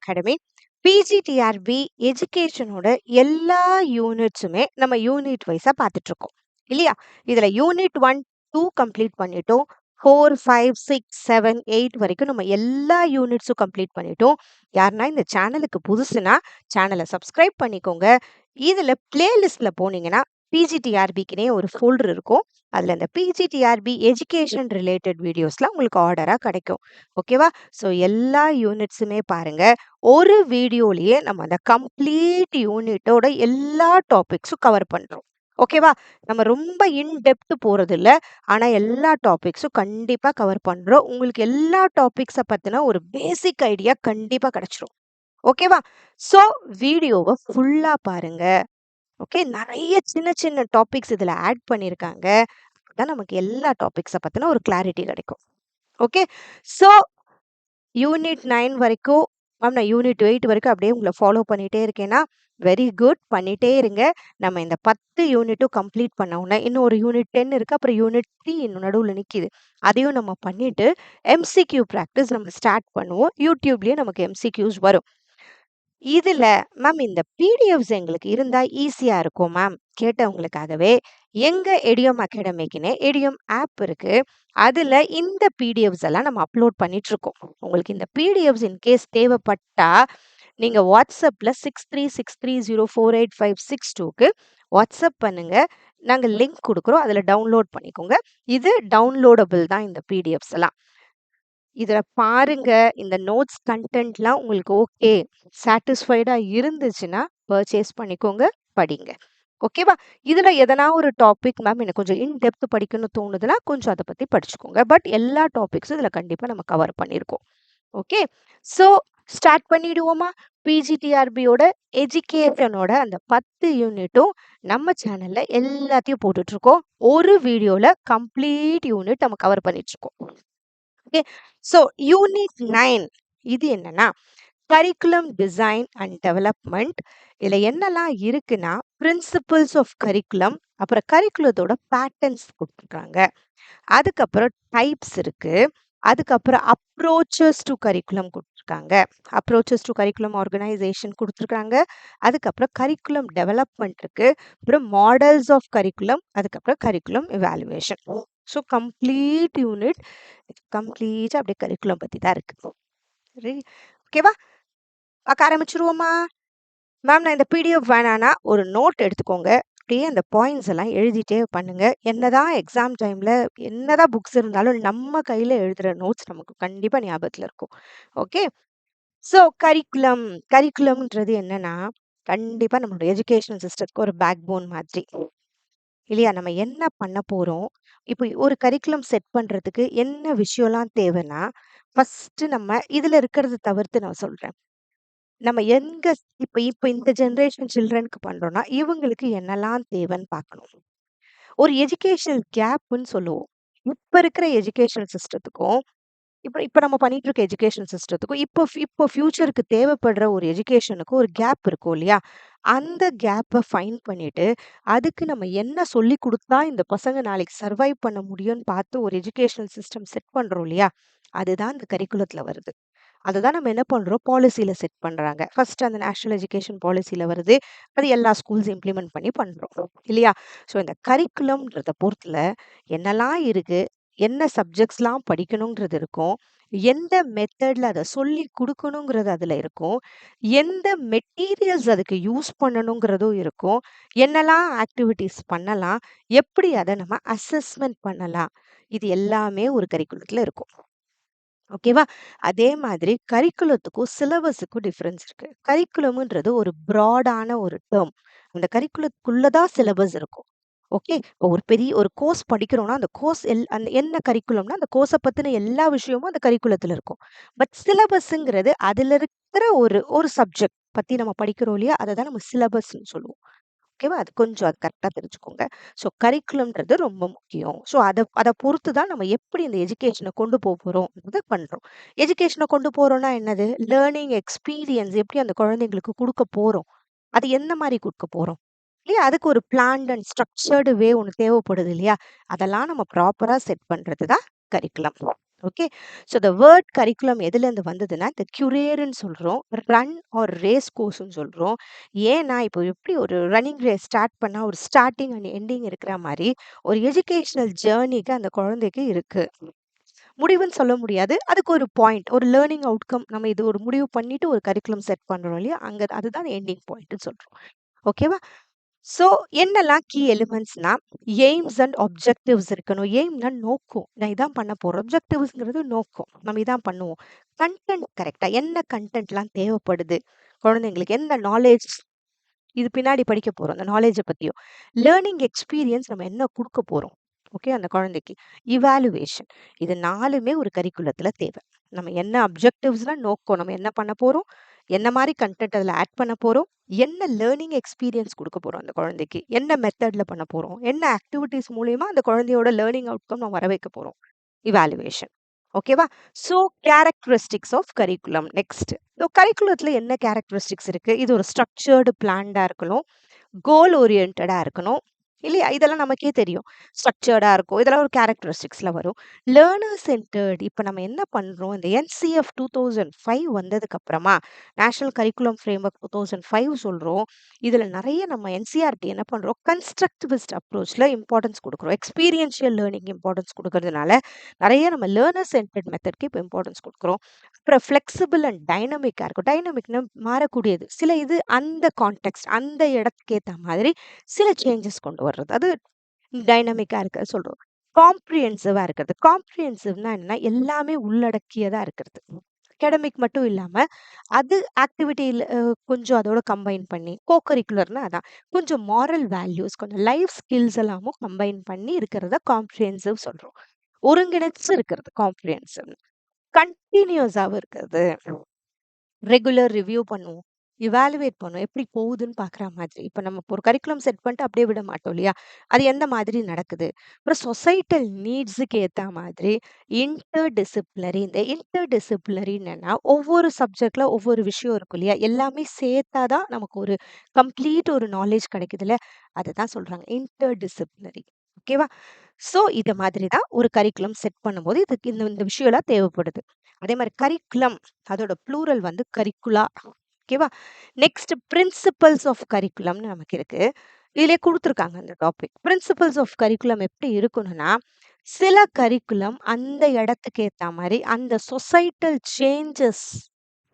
Academy. PGTRB எஜுகேஷனோட எல்லா யூனிட்ஸுமே நம்ம unit வைஸா பார்த்துட்டு இருக்கோம் இல்லையா? இதுல யூனிட் 1, 2 கம்ப்ளீட் பண்ணிட்டோம். 4, 5, 6, 7, 8 வரைக்கும் நம்ம எல்லா யூனிட்ஸும் கம்ப்ளீட் பண்ணிட்டோம். யாருன்னா இந்த சேனலுக்கு புதுசுனா சேனலை சப்ஸ்கிரைப் பண்ணிக்கோங்க. இதுல பிளேலிஸ்ட்ல போனீங்கன்னா பிஜிடிஆர்பிக்குனே ஒரு ஃபோல்டர் இருக்கும். அதுல இந்த பிஜிடிஆர்பி எஜுகேஷன் ரிலேட்டட் வீடியோஸ்லாம் உங்களுக்கு ஆர்டரா கிடைக்கும். ஓகேவா? ஸோ எல்லா யூனிட்ஸுமே பாருங்க. ஒரு வீடியோலயே நம்ம அந்த கம்ப்ளீட் யூனிட்டோட எல்லா டாபிக்ஸும் கவர் பண்றோம். ஓகேவா? நம்ம ரொம்ப இன் டெப்த் போறது இல்ல. ஆனா எல்லா டாபிக்ஸும் கண்டிப்பா கவர் பண்றோம். உங்களுக்கு எல்லா டாபிக்ஸ பத்தின ஒரு பேசிக் ஐடியா கண்டிப்பா கிடைச்சிரும். ஓகேவா? ஸோ வீடியோவ ஃபுல்லா பாருங்க. ஓகே. நெறைய சின்ன சின்ன டாபிக்ஸ் இதுல ஆட் பண்ணியிருக்காங்க. அப்பதான் நமக்கு எல்லா டாபிக்ஸ பத்தின ஒரு கிளாரிட்டி கிடைக்கும். ஓகே. ஸோ யூனிட் 9 வரைக்கும் மேம் நான் யூனிட் 8 வரைக்கும் அப்படியே உங்கள ஃபாலோ பண்ணிட்டே இருக்கேன்னா, வெரி குட். பண்ணிட்டே இருங்க. நம்ம இந்த 10 யூனிட்டும் கம்ப்ளீட் பண்ண உடனே இன்னும் ஒரு யூனிட் 10 இருக்கு. அப்புறம் யூனிட் 3 இன்னும் நடுவுல நிக்குது. அதையும் நம்ம பண்ணிட்டு எம்சிக்யூ பிராக்டிஸ் நம்ம ஸ்டார்ட் பண்ணுவோம். யூடியூப்லயே நமக்கு எம்சிக்யூஸ் வரும். இதுல மேம் இந்த பிடிஎஃப்ஸ் எங்களுக்கு இருந்தா ஈஸியா இருக்கும் மேம் கேட்டவங்களுக்காகவே எங்க எடியம் அகாடமிக்குன்னு எடியம் ஆப் இருக்கு. அதுல இந்த பிடிஎஃப்ஸ் எல்லாம் நம்ம அப்லோட் பண்ணிட்டு இருக்கோம். உங்களுக்கு இந்த பிடிஎஃப்ஸ் இன்கேஸ் தேவைப்பட்டா நீங்க வாட்ஸ்அப்ல 6363048562க்கு வாட்ஸ்அப் பண்ணுங்க. நாங்க லிங்க் கொடுக்குறோம். அதுல டவுன்லோட் பண்ணிக்கோங்க. இது டவுன்லோடபிள் தான் இந்த பிடிஎஃப்ஸ் எல்லாம். இதுல பாருங்க. இந்த நோட்ஸ் கன்டென்ட்லாம் உங்களுக்கு ஓகே சாட்டிஸ்ஃபைடா இருந்துச்சுன்னா பர்ச்சேஸ் பண்ணிக்கோங்க, படிங்க. ஓகேவா? இதுல எதனா ஒரு டாபிக் மேம் எனக்கு கொஞ்சம் இன் டெப்த் படிக்கணும்னு தோணுதுன்னா கொஞ்சம் அதை பத்தி படிச்சுக்கோங்க. பட் எல்லா டாபிக்ஸும் இதுல கண்டிப்பா நம்ம கவர் பண்ணியிருக்கோம். ஓகே. ஸோ ஸ்டார்ட் பண்ணிடுவோமா? பிஜிடிஆர்பியோட எஜுகேஷனோட அந்த 10 யூனிட்டும் நம்ம சேனல்ல எல்லாத்தையும் போட்டுட்டு இருக்கோம். ஒரு வீடியோல கம்ப்ளீட் யூனிட் நம்ம கவர் பண்ணிட்டு இருக்கோம். ஓகே. ஸோ யூனிட் 9 இது என்னன்னா கரிக்குலம் டிசைன் அண்ட் டெவலப்மெண்ட். இதுல என்னெல்லாம் இருக்குன்னா பிரின்சிபல்ஸ் ஆஃப் கரிக்குலம், அப்புறம் கரிக்குலத்தோட பேட்டர்ன்ஸ் கொடுத்துருக்காங்க. அதுக்கப்புறம் டைப்ஸ் இருக்கு. அதுக்கப்புறம் அப்ரோச்சஸ் டு கரிக்குலம் கொடுத்துருக்காங்க. அப்ரோச்சஸ் டு கரிக்குலம் ஆர்கனைசேஷன் கொடுத்துருக்காங்க. அதுக்கப்புறம் கரிக்குலம் டெவலப்மெண்ட் இருக்கு. அப்புறம் மாடல்ஸ் ஆஃப் கரிக்குலம், அதுக்கப்புறம் curriculum evaluation. So complete unit கம்ப்ளீட்டா அப்படியே கரிக்குலம் பத்தி தான் இருக்கு. ரெடி? ஓகேவா? பார்க்க ஆரம்பிச்சிருவோமா? மேம் நான் இந்த பிடிஎஃப் வேணான்னா ஒரு நோட் எடுத்துக்கோங்க. அப்படியே அந்த பாயிண்ட்ஸ் எல்லாம் எழுதிட்டே பண்ணுங்க. என்னதான் எக்ஸாம் டைம்ல என்னதான் புக்ஸ் இருந்தாலும் நம்ம கையில எழுதுற நோட்ஸ் நமக்கு கண்டிப்பா ஞாபகத்துல இருக்கும். ஓகே. ஸோ கரிக்குலம்ன்றது என்னன்னா கண்டிப்பா நம்மளோட எஜுகேஷனல் சிஸ்டத்துக்கு ஒரு பேக் போன் மாதிரி இல்லையா? நம்ம என்ன பண்ண போறோம்? இப்போ ஒரு கரிக்குலம் செட் பண்றதுக்கு என்ன விஷயம்லாம் தேவைன்னா, ஃபர்ஸ்ட் நம்ம இதுல இருக்கிறத தவிர்த்து நான் சொல்றேன். நம்ம எங்க இப்ப இப்ப இந்த ஜெனரேஷன் சில்ட்ரனுக்கு பண்றோம்னா, இவங்களுக்கு என்னலாம் தேவைன்னு பார்க்கணும். ஒரு எஜுகேஷனல் கேப்ன்னு சொல்லுவோம். இப்ப இருக்கிற எஜுகேஷனல் சிஸ்டத்துக்கும், இப்ப இப்ப நம்ம பண்ணிட்டு இருக்க எஜுகேஷன் சிஸ்டத்துக்கும், இப்போ ஃபியூச்சருக்கு தேவைப்படுற ஒரு எஜுகேஷனுக்கும் ஒரு கேப் இருக்கும் இல்லையா? அந்த கேப்ப ஃபைண்ட் பண்ணிட்டு, அதுக்கு நம்ம என்ன சொல்லிக் குடுத்தா இந்த பசங்க நாளைக்கு சர்வைவ் பண்ண முடியும்னு பார்த்து ஒரு எஜுகேஷனல் சிஸ்டம் செட் பண்றோம் இல்லையா? அதுதான் இந்த கரிக்குலத்துல வருது. அததான் நம்ம என்ன பண்றோம்? பாலிசில செட் பண்றாங்க. ஃபர்ஸ்ட் அந்த நேஷனல் எஜுகேஷன் பாலிசில வருது. அது எல்லா ஸ்கூல்ஸ் இம்ப்ளிமெண்ட் பண்ணி பண்றோம். இல்லையா? ஸோ இந்த கரிக்குலம்ன்றத பொறுத்துல என்னலாம் இருக்கு? என்ன சப்ஜெக்ட்ஸ்லாம் படிக்கணுங்கிறது இருக்கும். எந்த மெத்தட்ல அத சொல்லிக் குடுக்கணுங்கிறது அதுல இருக்கும். எந்த மெட்டீரியல்ஸ் அதுக்கு யூஸ் பண்ணணுங்கிறதும் இருக்கும். என்னலாம் ஆக்டிவிட்டீஸ் பண்ணலாம்? எப்படி அத நம்ம அசஸ்மென்ட் பண்ணலாம்? இது எல்லாமே ஒரு கரிக்குலத்துல இருக்கும். ஓகேவா? அதே மாதிரி கரிக்குலத்துக்கும், சிலபஸுக்கும் டிஃபரன்ஸ் இருக்கு. கரிக்குலம்ன்றது ஒரு ப்ராடான ஒரு டெர்ம். அந்த கரிக்குலத்துக்குள்ள தான் சிலபஸ் இருக்கும். ஓகே. இப்போ ஒரு பெரிய ஒரு கோர்ஸ் படிக்கிறோம்னா, அந்த கோர்ஸ் அந்த என்ன கரிக்குலம்னா, அந்த கோர்ஸ பத்தின எல்லா விஷயமும் அந்த கரிக்குலத்துல இருக்கும். பட் சிலபஸ்ங்கிறது அதுல இருக்கிற ஒரு ஒரு சப்ஜெக்ட் பத்தி நம்ம படிக்கிறோம் இல்லையா? அத தான் நம்ம சிலபஸ்ன்னு சொல்லுவோம். ஓகேவா? அது கரெக்ட்டா தெரிஞ்சுக்கோங்க. ஸோ கரிக்குலம்ன்றது ரொம்ப முக்கியம். ஸோ அத அத பொறுத்து தான் நம்ம எப்படி இந்த எஜுகேஷன கொண்டு போறோம்ன்றத பண்றோம். எஜுகேஷன கொண்டு போறோம்னா என்னது? லேர்னிங் எக்ஸ்பீரியன்ஸ் எப்படி அந்த குழந்தைங்களுக்கு குடுக்க போறோம்? அது எந்த மாரி குடுக்க போறோம்? இல்லையா? அதுக்கு ஒரு பிளான்ட் அண்ட் ஸ்ட்ரக்சர்டு வே ஒண்ணு தேவைப்படுது இல்லையா? அதெல்லாம் நம்ம ப்ராப்பரா செட் பண்றது தான் curriculum. Okay. So the word curriculum எதுலேருந்து வந்ததுன்னா, இந்த க்யூரேர்ன்னு சொல்றோம். ரன் ஆர் ரேஸ் கோர்ஸ்ன்னு சொல்றோம். ஏன்னா, இப்போ எப்படி ஒரு ரன்னிங் ரேஸ் ஸ்டார்ட் பண்ணா ஒரு ஸ்டார்ட்டிங் அண்ட் எண்டிங் இருக்கிற மாரி, ஒரு எஜுகேஷனல் ஜர்னிக்கு அந்த குழந்தைக்கு இருக்கு. முடிவுன்னு சொல்ல முடியாது. அதுக்கு ஒரு பாயிண்ட், ஒரு லேர்னிங் அவுட்கம் நம்ம இது ஒரு முடிவு பண்ணிட்டு ஒரு கரிக்குலம் செட் பண்றோம் இல்லையா? அங்க அதுதான் எண்டிங் பாயிண்ட்ன்னு சொல்றோம். ஓகேவா? ஸோ என்னெல்லாம் கீ எலிமெண்ட்ஸ்னா, எய்ம்ஸ் அண்ட் ஆப்ஜெக்டிவ்ஸ் இருக்கணும். எய்ம்னா நோக்கம். நான் இதான் பண்ண போறேன். ஆப்ஜெக்டிவ்ஸ்ங்கிறது நோக்கம். நம்ம இதான் பண்ணுவோம். கன்டென்ட் கரெக்ட்டா என்ன கன்டென்ட்லாம் தேவைப்படுது? குழந்தைங்களுக்கு எந்த நாலேட்ஜ் இது பின்னாடி படிக்க போறோம். அந்த நாலேட்ஜ பத்தியும். லேர்னிங் எக்ஸ்பீரியன்ஸ் நம்ம என்ன குடுக்க போறோம்? ஓகே. அந்த குழந்தைக்கு. இவாலுவேஷன். இது 4மே ஒரு கரிக்குலத்துல தேவை. நம்ம என்ன அப்ஜெக்டிவ்ஸ்னா நோக்கம். நம்ம என்ன பண்ண போறோம்? என்ன மாரி கன்டென்ட் அதுல ஆட் பண்ண போறோம்? என்ன லேர்னிங் எக்ஸ்பீரியன்ஸ் குடுக்க போறோம் அந்த குழந்தைக்கு? என்ன மெத்தட்ல பண்ண போறோம்? என்ன ஆக்டிவிட்டீஸ் மூலியமா அந்த குழந்தையோட லேர்னிங் அவுட்கம் நம்ம வர வைக்க போறோம்? இவாலுவேஷன். ஓகேவா? So characteristics of curriculum. Next. கரிக்குலத்துல என்ன கேரக்டரிஸ்டிக்ஸ் இருக்கு? இது ஒரு ஸ்ட்ரக்சர்டு பிளான்டா இருக்கணும். கோல் ஓரியன்டடா இருக்கணும். இல்லையா? இதெல்லாம் நமக்கே தெரியும். ஸ்ட்ரக்சர்டா இருக்கும். இதெல்லாம் ஒரு கேரக்டரிஸ்டிக்ஸ்ல வரும். லேர்னர் சென்டர்ட் இப்ப நம்ம என்ன பண்றோம்? இந்த என்சிஎஃப் 2005 வந்ததுக்கு அப்புறமா, நேஷனல் கரிக்குலம் ஃப்ரேம்வொர்க் 2005 சொல்றோம். இதுல நெறைய நம்ம என்சிஇஆர்டி என்ன பண்றோம்? கன்ஸ்ட்ரக்டிவிஸ்ட் அப்ரோச்ல இம்பார்ட்டன்ஸ் குடுக்குறோம். எக்ஸ்பீரியன்ஷியல் லேர்னிங் இம்பார்ட்டன்ஸ் குடுக்கறதுனால, நெறைய நம்ம லேர்னர் சென்டர்ட் மெத்தட்க்கு இப்ப இம்பார்ட்டன்ஸ் குடுக்குறோம். அப்புறம் ஃப்ளெக்சிபிள் அண்ட் டைனமிக்கா இருக்கும். டைனமிக்னா மாறக்கூடியது. சில இது அந்த கான்டெக்ஸ்ட் அந்த இடத்துக்கு ஏத்த மாதிரி சில சேஞ்சஸ் கொண்டு வர்றது. அது டைனமிக்கா இருக்கிறது சொல்றோம். காம்ப்ரிஹென்சிவா இருக்கிறது. காம்ப்ரிஹென்சிவ்னா என்னன்னா, எல்லாமே உள்ளடக்கியதா இருக்கிறது. அகாடமிக் மட்டும் இல்லாம, அது ஆக்டிவிட்டில கொஞ்சம் அதோட கம்பைன் பண்ணி, கரிக்குலர்னா அதான். கொஞ்சம் மாரல் வேல்யூஸ், கொஞ்சம் லைஃப் ஸ்கில்ஸ் எல்லாமும் கம்பைன் பண்ணி இருக்கிறத காம்ப்ரிஹென்சிவ் சொல்றோம். ஒருங்கிணைச்சு இருக்கிறது காம்ப்ரிஹென்சிவ். கன்டினியூஸாவும் இருக்கிறது. ரெகுலர் ரிவ்யூ பண்ணுவோம். இவாலுவேட் பண்ணுவோம். எப்படி போகுதுன்னு பார்க்குற மாதிரி. இப்ப நம்ம இப்போ ஒரு கரிக்குலம் செட் பண்ணிட்டு அப்படியே விட மாட்டோம் இல்லையா? அது எந்த மாதிரி நடக்குது? அப்புறம் சொசைட்டல் நீட்ஸுக்கு ஏத்தா மாதிரி இந்த இன்டர் டிசிப்ளினரி என்னன்னா, ஒவ்வொரு சப்ஜெக்ட்ல ஒவ்வொரு விஷயம் இருக்கும் இல்லையா? எல்லாமே சேர்த்தா தான் நமக்கு ஒரு கம்ப்ளீட் ஒரு நாலேட்ஜ் கிடைக்குதுல்ல. அததான் சொல்றாங்க. Inter disciplinary. ஓகேவா? ஸோ இத மாதிரி தான் ஒரு கரிக்குலம் செட் பண்ணும்போது இதுக்கு இந்த இந்த விஷயம்லாம் தேவைப்படுது. அதே மாரி கரிக்குலம் அதோட ப்ளூரல் வந்து கரிக்குலா. ஓகேவா? நெக்ஸ்ட் பிரின்சிபல்ஸ் ஆஃப் கரிக்குலம்னு நமக்கு இருக்கு. இதிலேயே குடுத்துருக்காங்க அந்த டாபிக். பிரின்சிபல்ஸ் ஆஃப் கரிக்குலம் எப்படி இருக்கணும்னா, சில கரிக்குலம் அந்த இடத்துக்கு ஏத்தா மாரி, அந்த சொசைட்டல் சேஞ்சஸ்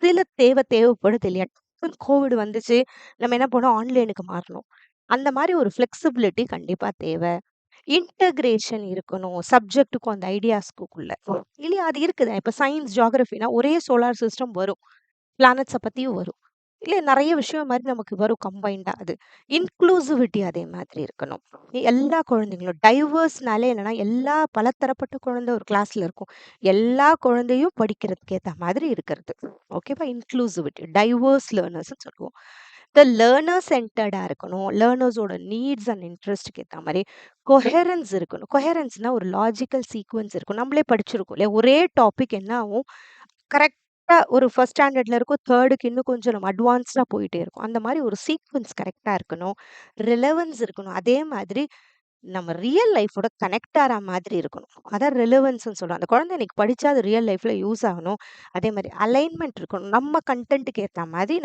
சில தேவைப்படுது இல்லையா? டக்குனு கோவிட் வந்துச்சு. நம்ம என்ன பண்ணோம்? ஆன்லைனுக்கு மாறுனோம். அந்த மாரி ஒரு ஃப்ளெக்சிபிலிட்டி கண்டிப்பா தேவ. இன்டகிரேஷன் இருக்கணும். சப்ஜெக்ட்டுக்கும் அந்த ஐடியாஸ்க்குள்ள. இல்லையா? அது இருக்குது. இப்ப சயின்ஸ், ஜியோகிராஃபினா ஒரே சோலார் சிஸ்டம் வரும். பிளானட்ஸ பத்தியும் வரும். இல்ல நெறைய விஷயம் மாரி நமக்கு வரும் கம்பைன்டா அது. இன்க்ளூசிவிட்டி அதே மாதிரி இருக்கணும். எல்லா குழந்தைங்களும் டைவர்ஸ்னாலே என்னன்னா, எல்லா பலதரப்பட்ட குழந்தை ஒரு கிளாஸ்ல இருக்கும். எல்லா குழந்தையும் படிக்கிறதுக்கு ஏத்த மாதிரி இருக்கிறது. ஓகேவா? இன்க்ளூசிவிட்டி, டைவர்ஸ் லேர்னர்ஸ்ன்னு சொல்லுவோம். லேர்னர் சென்டர்டா இருக்கணும். லேர்னர்ஸோட நீட்ஸ் அண்ட் இன்ட்ரெஸ்ட்க்கு ஏத்த மாரி கொஹெரன்ஸ் இருக்கணும். கொஹெரன்ஸ்னா ஒரு லாஜிக்கல் சீக்வென்ஸ் இருக்கும். நம்மளே படிச்சிருக்கோம் இல்லையா? ஒரே டாபிக் என்ன ஆகும்? கரெக்ட்டா ஒரு 1 ஸ்டாண்டர்ட்ல இருக்கும். 3க்கு இன்னும் கொஞ்சம் நம்ம அட்வான்ஸ்டா போயிட்டே இருக்கும். அந்த மாரி ஒரு சீக்வென்ஸ் கரெக்ட்டா இருக்கணும். ரிலவன்ஸ் இருக்கணும். அதே மாதிரி நம்ம ரியல் லைஃபோட கனெக்ட் ஆற மாதிரி இருக்கணும். அதான் ரெலவன்ஸ்ன்னு சொல்றோம். அந்த குழந்தை இன்னைக்கு படிச்சா அது ரியல் லைஃப்ல யூஸ் ஆகணும். அதே மாரி அலைன்மென்ட் இருக்கணும். நம்ம கன்டென்ட்க்கு ஏத்த மாதிரி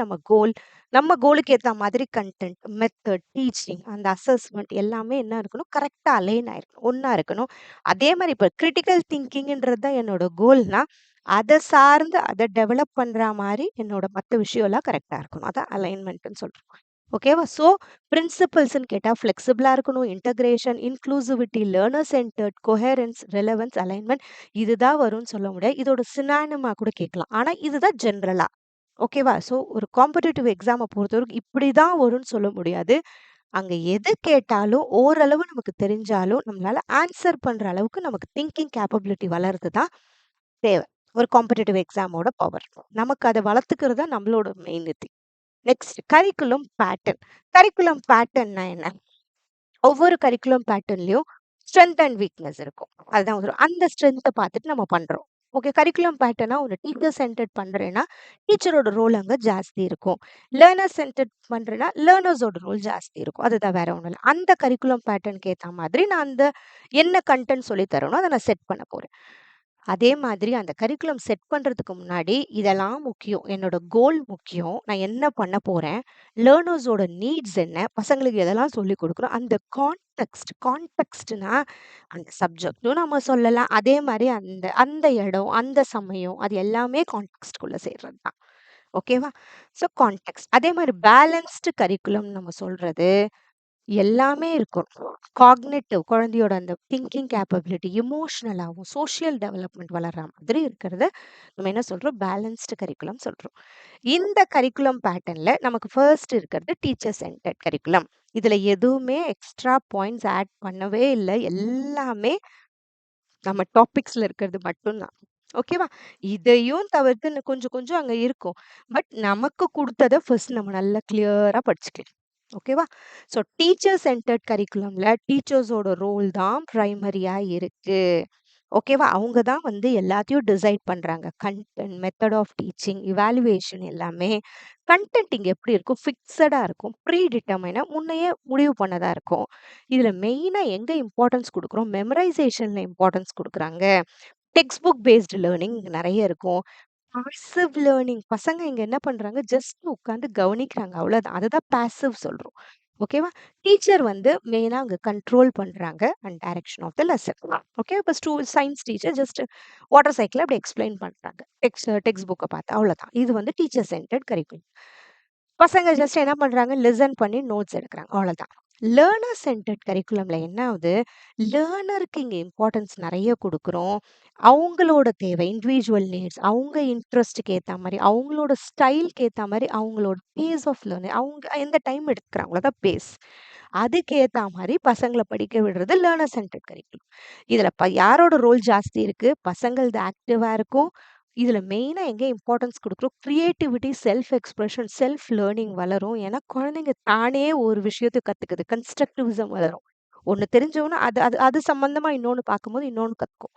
நம்ம கோலுக்கு ஏத்த மாதிரி கன்டென்ட், மெத்தட், டீச்சிங், அந்த அசஸ்மென்ட் எல்லாமே என்ன இருக்கணும்? கரெக்ட்டா அலைன் ஆயிருக்கணும். ஒண்ணா இருக்கணும். அதே மாரி இப்ப கிரிட்டிக்கல் திங்கிங்ன்றது தான் என்னோட கோல்னா, அத சார்ந்து அத டெவலப் பண்ற மாரி என்னோட மத்த விஷயம்லாம் கரெக்ட்டா இருக்கணும். அதான் அலைன்மென்ட்ன்னு சொல்றோம். ஓகேவா? ஸோ பிரின்சிபல்ஸ்ன்னு கேட்டா ஃப்ளெக்சிபிளா இருக்கணும். Integration, inclusivity, learner centred, coherence, relevance, alignment இதுதான் வரும்னு சொல்ல முடியாது. இதோட சினானிமா கூட கேட்கலாம். ஆனா இதுதான் ஜென்ரலா. ஓகேவா? ஸோ ஒரு காம்படிட்டிவ் எக்ஸாம பொறுத்தவரைக்கும் இப்படிதான் வரும்னு சொல்ல முடியாது. அங்க எது கேட்டாலும் ஓரளவு நமக்கு தெரிஞ்சாலும், நம்மளால ஆன்சர் பண்ற அளவுக்கு நமக்கு திங்கிங் கேப்பபிலிட்டி வளர்றது தான் தேவை. ஒரு காம்படிட்டிவ் எக்ஸாமோட பவர். நமக்கு அத வளர்த்துக்கிறது தான் நம்மளோட மெயின் இது. Next curriculum pattern. கரிக்குலம் பேட்டர்ன்னா என்ன? ஒவ்வொரு கரிக்குலம் பேட்டர்ன்லயும் ஸ்ட்ரென்த் அண்ட் வீக்னஸ் இருக்கும். அதுதான் அந்த ஸ்ட்ரென்த்த பார்த்துட்டு நம்ம பண்றோம். ஓகே. கரிக்குலம் பேட்டர்னா ஒரு டீச்சர் சென்டர்ட் பண்றேன்னா, டீச்சரோட ரோல் அங்க ஜாஸ்தி இருக்கும். லேர்னர் சென்டர்ட் பண்றேன்னா, லேர்னர்ஸோட ரோல் ஜாஸ்தி இருக்கும். அதுதான் வேற ஒண்ணும் இல்ல. அந்த கரிக்குலம் பேட்டர்னுக்கு ஏத்த மாதிரி நான் அந்த என்ன கன்டென்ட் சொல்லி தரேனோ, அத நான் செட் பண்ண போறேன். அதே மாதிரி அந்த கரிக்குலம் செட் பண்றதுக்கு முன்னாடி இதெல்லாம் முக்கியம். என்னோட கோல் முக்கியம். நான் என்ன பண்ண போறேன்? லேர்னர்ஸோட நீட்ஸ் என்ன? பசங்களுக்கு எதெல்லாம் சொல்லிக் குடுக்குறோம்? அந்த கான்டெக்ஸ்ட்னா அந்த சப்ஜெக்ட்டும் நம்ம சொல்லலாம். அதே மாரி அந்த அந்த இடம், அந்த சமயம் அது எல்லாமே கான்டெக்ஸ்ட்குள்ள சேர்றது தான். ஓகேவா? So context. அதே மாரி பேலன்ஸ்டு கரிக்குலம் நம்ம சொல்றது எல்லாமே இருக்கும். காக்னிட்டிவ் குழந்தையோட அந்த திங்கிங் கேப்பபிலிட்டி, எமோஷனலாவும், சோஷியல் டெவலப்மெண்ட் வளர்ற மாதிரி இருக்கிறத நம்ம என்ன சொல்றோம்? பேலன்ஸ்டு கரிக்குலம் சொல்றோம். இந்த கரிக்குலம் பேட்டர்ன்ல நமக்கு ஃபர்ஸ்ட் இருக்கிறது டீச்சர் சென்டர்ட் கரிக்குலம். இதுல எதுவுமே எக்ஸ்ட்ரா பாயிண்ட்ஸ் ஆட் பண்ணவே இல்ல. எல்லாமே நம்ம டாபிக்ஸ்ல இருக்கிறது மட்டும்தான். ஓகேவா? இதையும் தவிர்த்து இன்னும் கொஞ்சம் கொஞ்சம் அங்க இருக்கும். பட் நமக்கு குடுத்தத ஃபர்ஸ்ட் நம்ம நல்லா கிளியரா படிச்சுக்கலாம். ஓகேவா? ஸோ டீச்சர் சென்டர்ட் கரிக்குலம்ல டீச்சர்ஸோட ரோல் தான் பிரைமரியா இருக்கு. ஓகேவா? அவங்க தான் வந்து எல்லாத்தையும் டிசைட் பண்றாங்க. Content, method of teaching, evaluation எல்லாமே. கன்டென்ட் இங்க எப்படி இருக்கும்? ஃபிக்ஸடா இருக்கும். ப்ரீ டிட்டர்மைனா முன்னையே முடிவு பண்ணதா இருக்கும். இதுல மெயினா எங்க இம்பார்ட்டன்ஸ் குடுக்குறோம்? மெமரைசேஷன்ல இம்பார்ட்டன்ஸ் குடுக்குறாங்க. டெக்ஸ்ட் புக் பேஸ்டு லேர்னிங் நெறைய இருக்கும். பாசிவ் லேர்னிங் பசங்க இங்க என்ன பண்றாங்க? ஜஸ்ட் உட்கார்ந்து கவனிக்கிறாங்க. அவ்வளவுதான். அததான் பாசிவ் சொல்றோம். ஓகேவா? டீச்சர் வந்து மெயினா அங்க கண்ட்ரோல் பண்றாங்க and direction of the lesson. Okay. இப்ப science teacher just water cycle அப்படி எக்ஸ்பிளைன் பண்றாங்க. டெக்ஸ்ட் புக்க பார்த்து அவ்வளவுதான். இது வந்து டீச்சர் சென்டர்ட் கரிக்குலம். பசங்க ஜஸ்ட் என்ன பண்றாங்க? லிசன் பண்ணி நோட்ஸ் எடுக்குறாங்க. அவ்வளவுதான். லேர்னர் சென்டர்ட் கரிக்குலம்ல என்ன ஆகுது? லேர்னருக்கு இங்க இம்பார்ட்டன்ஸ் நெறைய குடுக்குறோம். அவங்களோட தேவை, இண்டிவிஜுவல் நீட்ஸ், அவங்க இன்ட்ரெஸ்ட்க்கு ஏத்த மாரி, அவங்களோட ஸ்டைல்க்கு ஏத்த மாரி, அவங்களோட பேஸ் ஆஃப் லேர்னிங் அவங்க எந்த டைம் எடுத்துக்கிறாங்களோ அதான் பேஸ். அதுக்கு ஏத்தா மாரி பசங்கள படிக்க விடுறது லேர்னர் சென்டர்ட் கரிக்குலம். இதுல யாரோட ரோல் ஜாஸ்தி இருக்கு? பசங்கள்து ஆக்டிவா இருக்கும். இதுல மெயினா எங்க இம்பார்ட்டன்ஸ் குடுக்குறோம்? Creativity, self expression, self learning வளரும். ஏன்னா குழந்தைங்க தானே ஒரு விஷயத்த கத்துக்குது. கன்ஸ்ட்ரக்டிவிசம் வளரும். ஒண்ணு தெரிஞ்சோன்னா அது அது அது சம்பந்தமா இன்னொன்னு பார்க்கும்போது இன்னொன்னு கத்துக்கும்.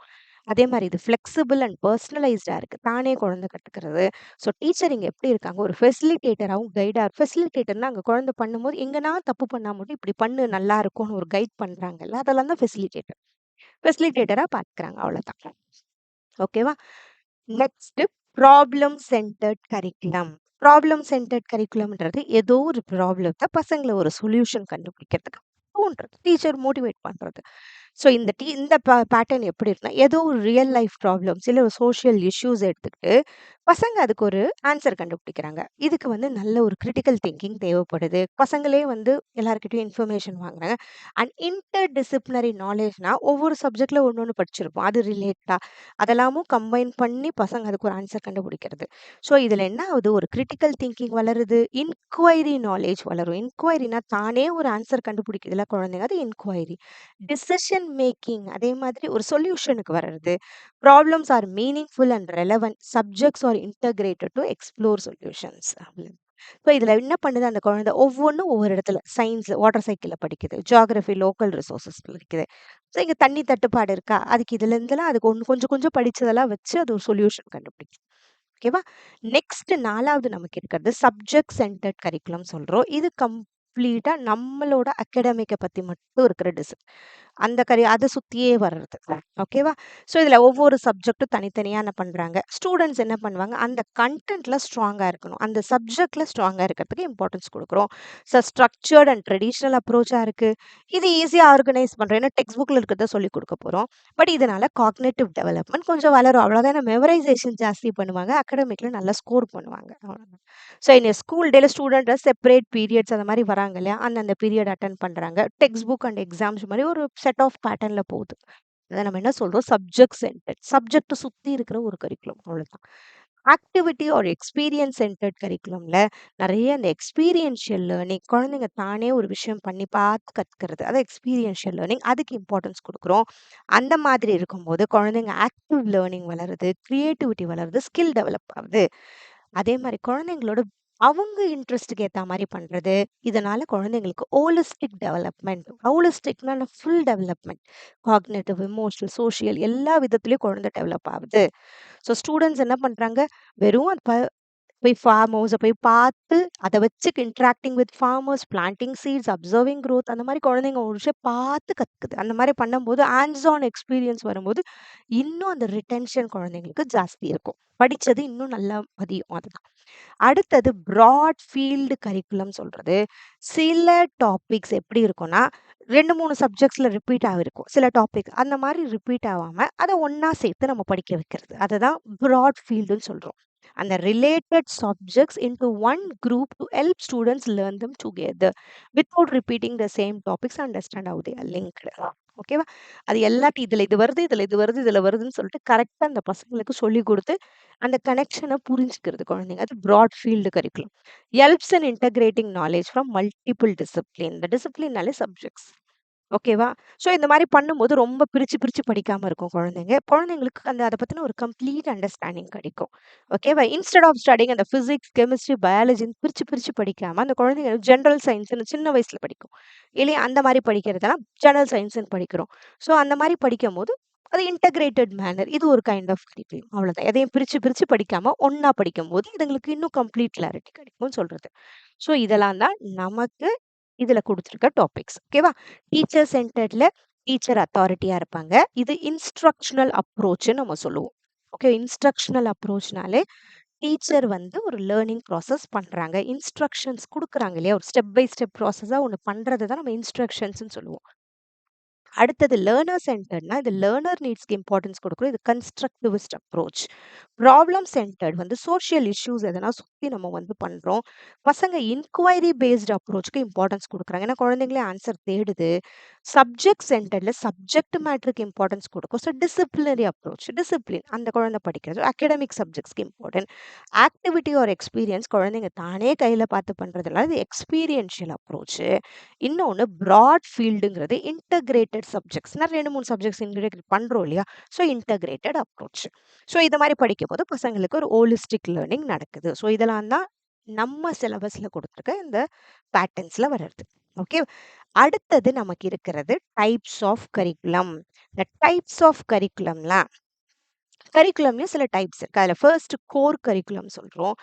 அதே மாரி இது ஃப்ளெக்சிபிள் அண்ட் பெர்சனலைஸ்டா இருக்கு. தானே குழந்தை கத்துக்கிறது. ஸோ டீச்சர் இங்க எப்படி இருக்காங்க? ஒரு ஃபெசிலிட்டேட்டராவும் ஃபெசிலிட்டேட்டர்னா அங்க குழந்தை பண்ணும்போது எங்கனா தப்பு பண்ணா மட்டும் இப்படி பண்ணு நல்லா இருக்கும்னு ஒரு கைட் பண்றாங்கல்ல, அதெல்லாம் தான் ஃபெசிலிட்டேட்டர். ஃபெசிலிட்டேட்டரா பார்த்துக்கிறாங்க அவ்வளவுதான். ஓகேவா? Next problem centred curriculum. Problem centred கரிக்குலம்ன்றது ஏதோ ஒரு ப்ராப்ளத்த பசங்கள ஒரு சொல்யூஷன் கண்டுபிடிக்கிறதுக்கு தூண்டுறது. டீச்சர் மோட்டிவேட் பண்றது. ஸோ இந்த பேட்டர்ன் எப்படி இருக்குன்னா, ஏதோ ஒரு ரியல் லைஃப் ப்ராப்ளம்ஸ் இல்ல ஒரு சோஷியல் இஷ்யூஸ் எடுத்துக்கிட்டு, பசங்க அதுக்கு ஒரு ஆன்சர் கண்டுபிடிக்கிறாங்க. இதுக்கு வந்து நல்ல ஒரு கிரிட்டிக்கல் திங்கிங் தேவைப்படுது. பசங்களே வந்து எல்லார்கிட்டயும் இன்ஃபர்மேஷன் வாங்குறாங்க. அண்ட் இன்டர் டிசிப்ளினரி நாலேஜ்னா ஒவ்வொரு சப்ஜெக்ட்ல ஒண்ணு படிச்சிருப்போம். அது ரிலேட்டடா அதெல்லாமும் கம்பைன் பண்ணி பசங்க அதுக்கு ஒரு ஆன்சர் கண்டுபிடிக்கிறது. ஸோ இதுல என்ன ஆகுது? ஒரு கிரிட்டிக்கல் திங்கிங் வளருது. இன்குவைரி நாலேட்ஜ் வளரும். இன்குவைரினா தானே ஒரு ஆன்சர் கண்டுபிடிக்குதுல்ல குழந்தைங்க. அது இன்குவைரி. டிசிஷன் மேக்கிங் அதே மாதிரி ஒரு சொல்யூஷனுக்கு வர்றது. Problems are meaningful and relevant. Subjects are integrated to explore solutions. So இதுல என்ன பண்ணுது அந்த குழந்தை? ஒவ்வொன்னும் ஒவ்வொரு இடத்துல சயின்ஸ் வாட்டர் சைக்கிள்ல படிக்குது. ஜியோகிராஃபி லோக்கல் ரிசோர்ஸஸ் படிக்குது. ஸோ இங்க தண்ணி தட்டுப்பாடு இருக்கா? அதுக்கு இதுல இருந்தெல்லாம் அதுக்கு ஒண்ணு கொஞ்சம் கொஞ்சம் படிச்சதெல்லாம் வச்சு அது ஒரு சொல்யூஷன் கண்டுபிடிக்கும். ஓகேவா? நெக்ஸ்ட் 4வது நமக்கு இருக்கிறது சப்ஜெக்ட் சென்டர்ட் கரிக்குலம் சொல்றோம். இது கம்ப்ளீட்டா நம்மளோட அகாடமிக்க பத்தி மட்டும் இருக்கிற அந்த அத சுத்தியே வர்றது. ஓகேவா? ஸோ இதுல ஒவ்வொரு சப்ஜெக்டும் தனித்தனியா என்ன பண்றாங்க? ஸ்டூடண்ட்ஸ் என்ன பண்ணுவாங்க? அந்த கன்டென்ட்ல ஸ்ட்ராங்கா இருக்கணும். அந்த சப்ஜெக்ட்ல ஸ்ட்ராங்கா இருக்கிறதுக்கு இம்பார்ட்டன்ஸ் குடுக்குறோம். ஸோ ஸ்ட்ரக்சர்ட் அண்ட் ட்ரெடிஷனல் அப்ரோச்சா இருக்கு. இது ஈஸியா ஆர்கனைஸ் பண்றோம். ஏன்னா டெக்ஸ்ட் புக்ல இருக்கிறத சொல்லிக் குடுக்க போறோம். பட் இதனால காக்னிட்டிவ் டெவலப்மென்ட் கொஞ்சம் வளரும். அவ்வளவுதான். மெமரைசேஷன் ஜாஸ்தி பண்ணுவாங்க. அகாடமிக்ல நல்லா ஸ்கோர் பண்ணுவாங்க. அவ்வளவுதான். ஸோ இந்த ஸ்கூல் டேல ஸ்டூடெண்ட் செப்பரேட் பீரியட்ஸ் அந்த மாரி வராங்க இல்லையா? அந்தந்த பீரியட் அட்டெண்ட் பண்றாங்க. டெக்ஸ்ட் புக் அண்ட் எக்ஸாம்ஸ் மாரி ஒரு செட் ஆஃப் பேட்டர்ன்ல போகுது. அத நம்ம என்ன சொல்றோம்? Subject centred. சப்ஜெக்ட்ட சுத்தி இருக்கிற ஒரு கரிக்குலம். அவ்வளவுதான். ஆக்டிவிட்டி ஆர் எக்ஸ்பீரியன்ஸ் சென்டர்ட் கரிக்குலம்ல நெறைய அந்த எக்ஸ்பீரியன்ஷியல் லேர்னிங் குழந்தைங்க தானே ஒரு விஷயம் பண்ணி பார்த்து கத்துக்கிறது. அதான் எக்ஸ்பீரியன்ஷியல் லேர்னிங். அதுக்கு இம்பார்ட்டன்ஸ் குடுக்குறோம். அந்த மாதிரி இருக்கும்போது குழந்தைங்க ஆக்டிவ் லேர்னிங் வளருது, கிரியேட்டிவிட்டி வளருது, ஸ்கில் டெவலப் ஆகுது. அதே மாரி குழந்தைங்களோட அவங்க இன்ட்ரெஸ்ட்க்கு ஏத்தா மாரி பண்றது. இதனால குழந்தைங்களுக்கு ஹோலிஸ்டிக் டெவலப்மென்ட். ஹோலிஸ்டிக்னா full development. Cognitive, emotional, social எல்லா விதத்திலயும் குழந்தை டெவலப் ஆகுது. ஸோ ஸ்டூடண்ட்ஸ் என்ன பண்றாங்க? வெறும் போய் ஃபார்ம் ஹவுஸ போய் பார்த்து, அத வச்சு interacting with farmers, planting seeds, observing growth அந்த மாரி குழந்தைங்க ஒரு விஷயம் பார்த்து கத்துக்குது. அந்த மாரி பண்ணும்போது ஹேண்ட்ஸ் ஆன் எக்ஸ்பீரியன்ஸ் வரும்போது, இன்னும் அந்த ரிட்டென்ஷன் குழந்தைங்களுக்கு ஜாஸ்தி இருக்கும். படிச்சது இன்னும் நல்லா பதியும் அதுதான். அடுத்தது பிராட் ஃபீல்டு கரிக்குலம் சொல்றது. சில டாபிக்ஸ் எப்படி இருக்கும்னா, 2, 3 சப்ஜெக்ட்ஸ்ல ரிப்பீட் ஆகிருக்கும். சில டாபிக் அந்த மாரி ரிப்பீட் ஆவாம, அத ஒண்ணா சேர்த்து நம்ம படிக்க வைக்கிறது. அததான் பிராட் ஃபீல்டுன்னு சொல்றோம். அந்த related subjects into one group to help students learn them together without repeating the same topics understand have they are linked. ஓகேவா? அது எல்லாத்தையும் இதுல இது வருது, இதுல இது வருது, இதுல வருதுன்னு சொல்லிட்டு கரெக்ட்டா அந்த பசங்களுக்கு சொல்லிக் குடுத்து, அந்த கனெக்ஷன புரிஞ்சுக்கிறது குழந்தைங்க. அது broad field curriculum. Helps in integrating knowledge from multiple discipline. இந்த டிசிப்ளின்னாலே சப்ஜெக்ட்ஸ். ஓகேவா? ஸோ இந்த மாரி பண்ணும்போது ரொம்ப பிரிச்சு, பிரிச்சு படிக்காம இருக்கும் குழந்தைங்க. குழந்தைங்களுக்கு அத பத்தின ஒரு கம்ப்ளீட் அண்டர்ஸ்டாண்டிங் கிடைக்கும். ஓகேவா? இன்ஸ்டெட் ஆஃப் ஸ்டடியிங் அந்த பிசிக்ஸ், கெமிஸ்ட்ரி, பயாலஜின்னு பிரிச்சு, பிரிச்சு படிக்காம, அந்த குழந்தைங்க ஜெனரல் சயன்ஸ்ன்னு சின்ன வயசுல படிக்கும். இல்லையா? அந்த மாரி படிக்கிறதெல்லாம் ஜெனரல் சயன்ஸ்ன்னு படிக்கிறோம். ஸோ அந்த மாரி படிக்கும்போது, அது இன்டகிரேட்டட் மேனர். இது ஒரு கைண்ட் ஆஃப் கரிக்குலம். அவ்வளோதான். எதையும் பிரிச்சு, பிரிச்சு படிக்காம ஒண்ணா படிக்கும்போது, இதுங்களுக்கு இன்னும் கம்ப்ளீட் கிளாரிட்டி கிடைக்கும்னு சொல்றது. ஸோ இதெல்லாம் தான் நமக்கு இதுல குடுத்துருக்க டாபிக்ஸ். ஓகேவா? டீச்சர் சென்டர்ட்ல டீச்சர் அத்தாரிட்டியா இருப்பாங்க. இது இன்ஸ்ட்ரக்ஷனல் அப்ரோச்ன்னு நம்ம சொல்லுவோம். ஓகே. இன்ஸ்ட்ரக்ஷனல் அப்ரோச்னாலே டீச்சர் வந்து ஒரு லேர்னிங் ப்ராசஸ் பண்றாங்க. இன்ஸ்ட்ரக்ஷன்ஸ் குடுக்குறாங்க இல்லையா? ஒரு ஸ்டெப் பை ஸ்டெப் ப்ராசஸா ஒண்ணு பண்றது தான் நம்ம இன்ஸ்ட்ரக்ஷன்ஸ்ன்னு சொல்லுவோம். அடுத்தது லேர்னர் சென்டர்ட்னா, இது லேர்னர் நீட்ஸ்க்கு இம்பார்ட்டன்ஸ் குடுக்குறோம். இது கன்ஸ்ட்ரக்டிவிஸ்ட் அப்ரோச். ப்ராப்ளம் சென்டர்ட் வந்து சோசியல் இஷ்யூஸ் எதனா சுத்தி நம்ம வந்து பண்றோம். பசங்க இன்குவைரி பேஸ்ட் அப்ரோச்க்கு இம்பார்ட்டன்ஸ் குடுக்குறாங்க. ஏன்னா குழந்தைங்களே ஆன்சர் தேடுது. சப்ஜெக்ட் சென்டர்ட்ல சப்ஜெக்ட் மேட்டருக்கு இம்பார்ட்டன்ஸ் குடுக்கும். So disciplinary approach. டிசிப்ளின் அந்த குழந்தை படிக்கிறது. அகாடமிக் சப்ஜெக்ட்ஸ்க்கு இம்பார்ட்டன்ட். ஆக்டிவிட்டி ஆர் எக்ஸ்பீரியன்ஸ் குழந்தைங்க தானே கையில பார்த்து பண்றதுனால இது எக்ஸ்பீரியன்ஷியல் அப்ரோச். இன்னொன்னு பிராட் ஃபீல்டுங்கிறது இன்டகிரேட்டட் சப்ஜெக்ட்ஸ். நான் 2, 3 சப்ஜெக்ட்ஸ் இன்டகிரேட் பண்றோம் இல்லையா? So integrated approach. ஸோ இது மாரி படிக்கும்போது பசங்களுக்கு ஒரு ஹோலிஸ்டிக் லேர்னிங் நடக்குது. ஸோ இதெல்லாம் தான் நம்ம சிலபஸ்ல குடுத்துருக்க இந்த பேட்டர்ன்ஸ்ல வர்றது. ஓகே. அடுத்தது நமக்கு இருக்கிறது டைப்ஸ் ஆஃப் கரிக்குலம். இந்த டைப்ஸ் ஆஃப் கரிக்குலம்லயும் சில டைப்ஸ் இருக்கு. அதுல ஃபர்ஸ்ட் கோர் கரிக்குலம் சொல்றோம்.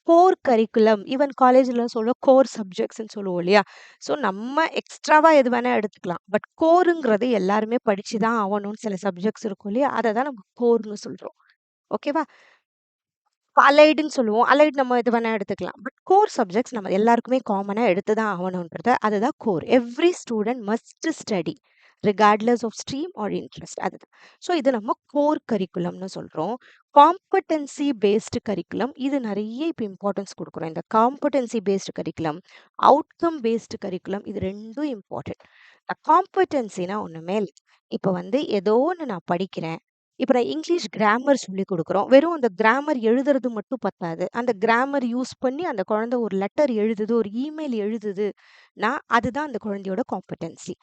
கோர் கரிக்குலம் ஈவன் காலேஜ்ல சொல்லுவோம் கோர் சப்ஜெக்ட்ஸ்ன்னு சொல்லுவோம் இல்லையா? ஸோ நம்ம எக்ஸ்ட்ராவா எது வேணா எடுத்துக்கலாம். பட் கோருங்கிறது எல்லாருமே படிச்சு தான் ஆவணும்னு சில சப்ஜெக்ட்ஸ் இருக்கும் இல்லையா? அத தான் நம்ம கோர்ன்னு சொல்றோம். ஓகேவா? அலைடுன்னு சொல்லுவோம். அலைட் நம்ம எது வேணா எடுத்துக்கலாம். பட் கோர் சப்ஜெக்ட்ஸ் நம்ம எல்லாருக்குமே காமனா எடுத்து தான் ஆவணும்ன்றது அதுதான் core. Every student must study regardless of stream or interest அதுதான். ஸோ இது நம்ம கோர் கரிக்குலம்னு சொல்றோம். காம்படென்சி பேஸ்டு கரிக்குலம் இது நிறைய இப்போ இம்பார்ட்டன்ஸ் கொடுக்குறோம். இந்த competency based curriculum, outcome based curriculum இது 2ம் இம்பார்ட்டன்ட். காம்படென்சினா ஒண்ணுமே இல்ல. இப்போ வந்து ஏதோ ஒண்ணு நான் படிக்கிறேன். இப்ப நான் இங்கிலீஷ் கிராமர் சொல்லிக் குடுக்குறோம். வெறும் அந்த கிராமர் எழுதுறது மட்டும் பத்தாது. அந்த கிராமர் யூஸ் பண்ணி அந்த குழந்தை ஒரு லெட்டர் எழுதுது, ஒரு இமெயில் எழுதுதுன்னா, அதுதான் அந்த குழந்தையோட காம்படென்சி.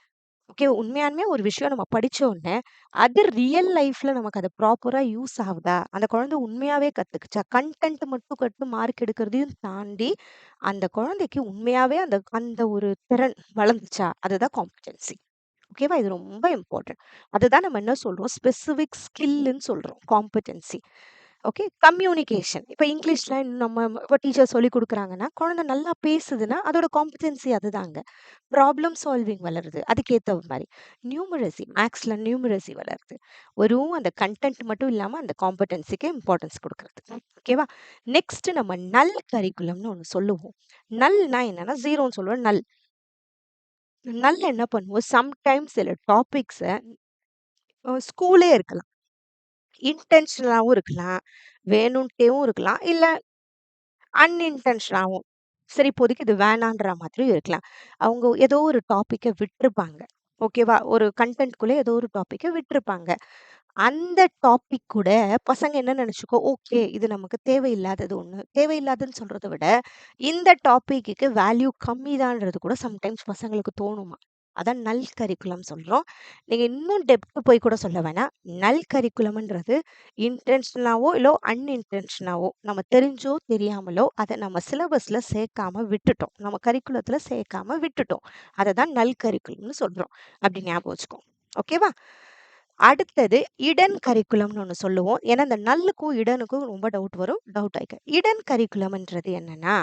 ஓகே. உண்மையாலுமே ஒரு விஷயம் நம்ம படிச்ச உடனே, அது ரியல் லைஃப்ல நமக்கு அது ப்ராப்பரா யூஸ் ஆகுதா? அந்த குழந்தை உண்மையாவே கத்துக்குச்சா? கன்டென்ட் மட்டும் கட்டு மார்க் எடுக்கிறதையும் தாண்டி, அந்த குழந்தைக்கு உண்மையாவே அந்த அந்த ஒரு திறன் வளர்ந்துச்சா? அதுதான் காம்படென்சி. ஓகேவா? இது ரொம்ப இம்பார்ட்டன்ட். அதுதான் நம்ம என்ன சொல்றோம்? ஸ்பெசிஃபிக் ஸ்கில்லுன்னு சொல்றோம். காம்படென்சி. ஓகே. கம்யூனிகேஷன். இப்ப இங்கிலீஷ்ல நம்ம இப்ப டீச்சர் சொல்லிக் குடுக்குறாங்கன்னா, குழந்தை நல்லா பேசுதுன்னா, அதோட காம்படென்சி அதுதாங்க. ப்ராப்ளம் சால்விங் வளருது. அதுக்கேத்த மாரி. நியூமரசி, மேத்ஸ்ல நியூமரசி வளருது. வெறும் அந்த கன்டென்ட் மட்டும் இல்லாம, அந்த காம்படென்சிக்கு இம்பார்ட்டன்ஸ் குடுக்குறது. ஓகேவா? நெக்ஸ்ட் நம்ம நல் கரிக்குலம்னு ஒண்ணு சொல்லுவோம். நல்னா என்னன்னா, 0ன்னு சொல்லுவோம். நல். நல் என்ன பண்ணுவோம்? சம்டைம்ஸ் சில டாபிக்ஸ ஸ்கூலே இருக்கலாம். இன்டென்ஷனலாவும் இருக்கலாம். வேணுன்ட்டேவும் இருக்கலாம். இல்ல அன்இன்டென்ஷனலாவும். சரி இப்போதைக்கு இது வேணான்ற மாதிரியும் இருக்கலாம். அவங்க ஏதோ ஒரு டாபிக்க விட்டுருப்பாங்க. ஓகேவா? ஒரு கன்டென்ட்குள்ள ஏதோ ஒரு டாபிக்க விட்டுருப்பாங்க. அந்த டாபிக் கூட பசங்க என்ன நெனச்சுக்கோ, ஓகே இது நமக்கு தேவையில்லாதது ஒண்ணு. தேவையில்லாததுன்னு சொல்றத விட, இந்த டாபிக்குக்கு வேல்யூ கம்மிதான்றது கூட சம்டைம்ஸ் பசங்களுக்கு தோணுமா. அதான் நல் கரிக்குலம் சொல்றோம். நீங்க இன்னும் டெப்த் போய் கூட சொல்ல வேணாம். நல் கரிக்குலம்ன்றது இன்டென்ஷனலாவோ, இல்ல அன்இன்டென்ஷனாவோ நம்ம தெரிஞ்சோ, தெரியாமலோ அத நம்ம சிலபஸ்ல சேர்க்காம விட்டுட்டோம். நம்ம கரிக்குலத்துல சேர்க்காம விட்டுட்டோம். அத தான் நல் கரிக்குலம்னு சொல்றோம். அப்படி ஞாபகம் வச்சுக்கோங்க. ஓகேவா? அடுத்தது இடன் கரிக்குலம்னு ஒண்ணு சொல்லுவோம். ஏன்னா, இந்த நல்லுக்கும், இடனுக்கும் ரொம்ப டவுட் வரும். டவுட் ஆயிக்க. இடன் கரிக்குலம்ன்றது என்னன்னா,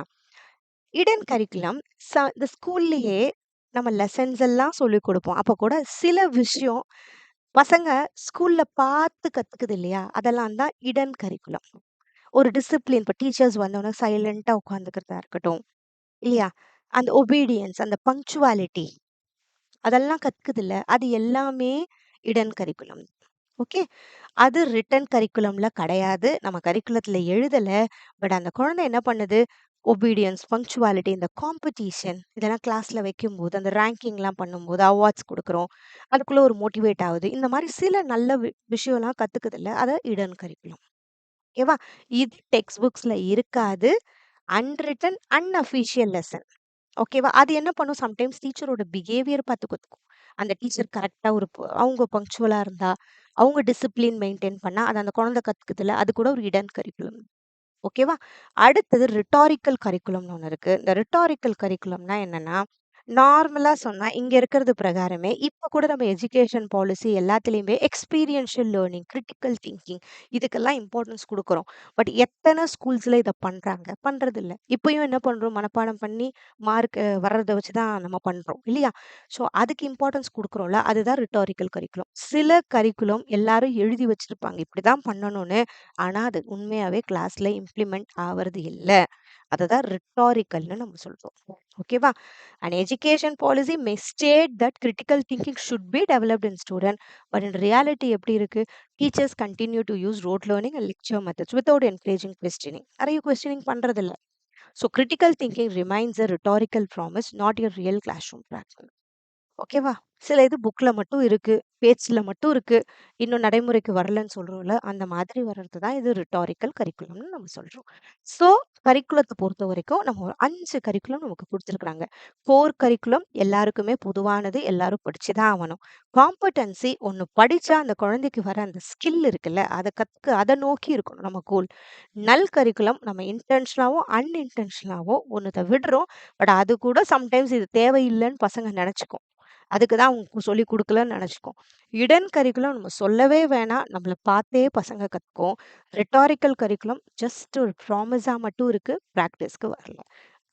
இடன் கரிக்குலம் இந்த ஸ்கூல்லயே நம்ம லெசன்ஸ் எல்லாம் சொல்லிக் குடுப்போம். அப்ப கூட சில விஷயம் பசங்க ஸ்கூல்ல பார்த்து கத்துக்குது இல்லையா? அதெல்லாம் தான் இடன் கரிக்குலம். ஒரு டிசிப்ளின் இப்ப டீச்சர்ஸ் வந்தோனே சைலன்ட்டா உட்காந்துக்கிறதா இருக்கட்டும், இல்லையா? அந்த ஒபீடியன்ஸ், அந்த பங்க்சுவாலிட்டி அதெல்லாம் கத்துக்குதுல்ல, அது எல்லாமே இடன் கரிக்குலம். ஓகே. அது ரிட்டன் கரிக்குலம்ல கிடையாது. நம்ம கரிக்குலத்துல எழுதல. பட் அந்த குழந்தை என்ன பண்ணுது? ஒபீடியன்ஸ், பங்க்சுவாலிட்டி, இந்த காம்படிஷன் இதெல்லாம் கிளாஸ்ல வைக்கும்போது, அந்த ரேங்கிங்லாம் பண்ணும்போது, அவார்ட்ஸ் குடுக்குறோம். அதுக்குள்ள ஒரு மோட்டிவேட் ஆவுது. இந்த மாரி சில நல்ல விஷயம்லாம் கத்துக்குதுல்ல, அத இடன் கரிக்குலம். ஓகேவா? இது டெக்ஸ்ட் புக்ஸ்ல இருக்காது. Unwritten, unofficial lesson. ஓகேவா? அது என்ன பண்ணும் சம்டைம்ஸ் டீச்சரோட பிஹேவியர் பார்த்து கத்துக்கும். அந்த டீச்சர் கரெக்ட்டா ஒரு அவங்க பங்க்சுவலா இருந்தா, அவங்க டிசிப்ளின் மெயின்டெயின் பண்ணா, அது அந்த குழந்தை கத்துக்குதுல்ல, அது கூட ஒரு இடன் கரிக்குலம். ஓகேவா? அடுத்தது ரிட்டாரிக்கல் கரிக்குலம்னு ஒண்ணு இருக்கு. இந்த ரிட்டாரிக்கல் கரிக்குலம்னா என்னன்னா, நார்மலா சொன்னா இங்க இருக்கிறது பிரகாரமே, இப்ப கூட நம்ம எஜுகேஷன் பாலிசி எல்லாத்துலயுமே எக்ஸ்பீரியன்ஷியல் லேர்னிங், கிரிட்டிக்கல் திங்கிங் இதுக்கெல்லாம் இம்பார்ட்டன்ஸ் குடுக்குறோம். பட் எத்தன ஸ்கூல்ஸ்ல இத பண்றாங்க? பண்றதில்ல. இப்பயும் என்ன பண்றோம்? மனப்பாடம் பண்ணி மார்க் வர்றத வச்சு தான் நம்ம பண்றோம். இல்லையா? ஸோ அதுக்கு இம்பார்ட்டன்ஸ் குடுக்குறோம்ல, அதுதான் ரிட்டாரிக்கல் கரிக்குலம். சில கரிக்குலம் எல்லாரும் எழுதி வச்சிருப்பாங்க. இப்படிதான் பண்ணணும்னு. ஆனா, அது உண்மையாவே கிளாஸ்ல இம்ப்ளிமெண்ட் ஆவறது இல்ல. அததான் ரிட்டாரிக்கல்னு நம்ம சொல்றோம். ஓகேவா? An education policy may state that critical thinking should be developed in student, but in reality எப்படி இருக்கு? Teachers continue to use rote learning and lecture methods without encouraging questioning. நிறைய questioning பண்றதில்ல. So critical thinking remains a rhetorical promise, not a real classroom practice. ஓகேவா? சில இது புக்ல மட்டும் இருக்கு. பேச்சுல மட்டும் இருக்கு. இன்னும் நடைமுறைக்கு வரலன்னு சொல்றோம்ல, அந்த மாதிரி வர்றது தான் இது ரிட்டாரிக்கல் கரிக்குலம்னு நம்ம சொல்றோம். ஸோ கரிக்குலத்த பொறுத்தவரைக்கும் நம்ம ஒரு 5 கரிக்குலம் நமக்கு குடுத்துருக்காங்க. கோர் கரிக்குலம் எல்லாருக்குமே பொதுவானது. எல்லாரும் படிச்சு தான் ஆவணும். காம்பட்டன்சி ஒண்ணு படிச்சா அந்த குழந்தைக்கு வர அந்த ஸ்கில் இருக்குல்ல, அத நோக்கி இருக்கணும் நம்ம கோல். நல் கரிக்குலம் நம்ம இன்டென்ஷனலாவோ, அன்இன்டென்ஷனலாவோ ஒண்ணுத்த விடுறோம். பட் அது கூட சம்டைம்ஸ் இது தேவையில்லன்னு பசங்க நெனச்சுக்கும். அதுக்கு தான் அவங்க சொல்லிக் குடுக்கலன்னு நெனச்சுக்கும். இடன் கரிக்குலம் நம்ம சொல்லவே வேணாம். நம்மள பார்த்தே பசங்க கத்துக்கும். ரிட்டாரிக்கல் கரிக்குலம் ஜஸ்ட் ஒரு ப்ராமிஸா மட்டும் இருக்கு. பிராக்டிஸ்க்கு வரல.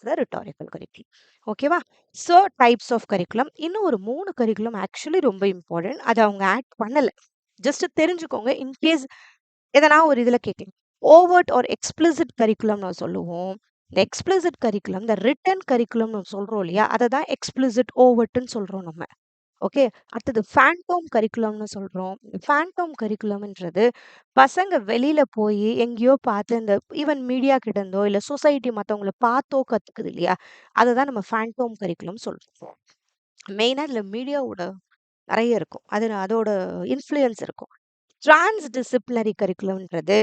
அதான் ரிட்டாரிக்கல் கரிக்குலம். ஓகேவா? So types of curriculum. இன்னும் ஒரு 3 கரிக்குலம் ஆக்சுவலி ரொம்ப இம்பார்ட்டன்ட். அத அவங்க ஆட் பண்ணல. ஜஸ்ட் தெரிஞ்சுக்கோங்க. இன்கேஸ் எதனா ஒரு இதுல கேட்கலாம். ஓவர்ட் ஆர் எக்ஸ்பிளிசிட் கரிக்குலம் நான் சொல்லுவோம். இந்த எக்ஸ்பிளிசிட் கரிக்குலம், இந்த ரிட்டன் கரிக்குலம்னு சொல்றோம் இல்லையா? அத தான் எக்ஸ்பிளிசிட், ஓவர்ட்ன்னு சொல்றோம் நம்ம. ஓகே. அடுத்தது ஃபேண்டோம் கரிக்குலம்னு சொல்றோம். ஃபேண்டோம் கரிக்குலம்ன்றது பசங்க வெளியில போயி எங்கேயோ பார்த்து இந்த ஈவன் மீடியா கிட்ட இருந்தோ, இல்ல சொசைட்டி மத்தவங்கள பார்த்தோ கத்துக்குது இல்லையா? அததான் நம்ம ஃபேண்டோம் கரிக்குலம் சொல்றோம். மெயினா இதுல மீடியாவோட நெறைய இருக்கும். அதோட இன்ஃப்ளூயன்ஸ் இருக்கும். டிரான்ஸ் டிசிப்ளினரி கரிக்குலம்ன்றது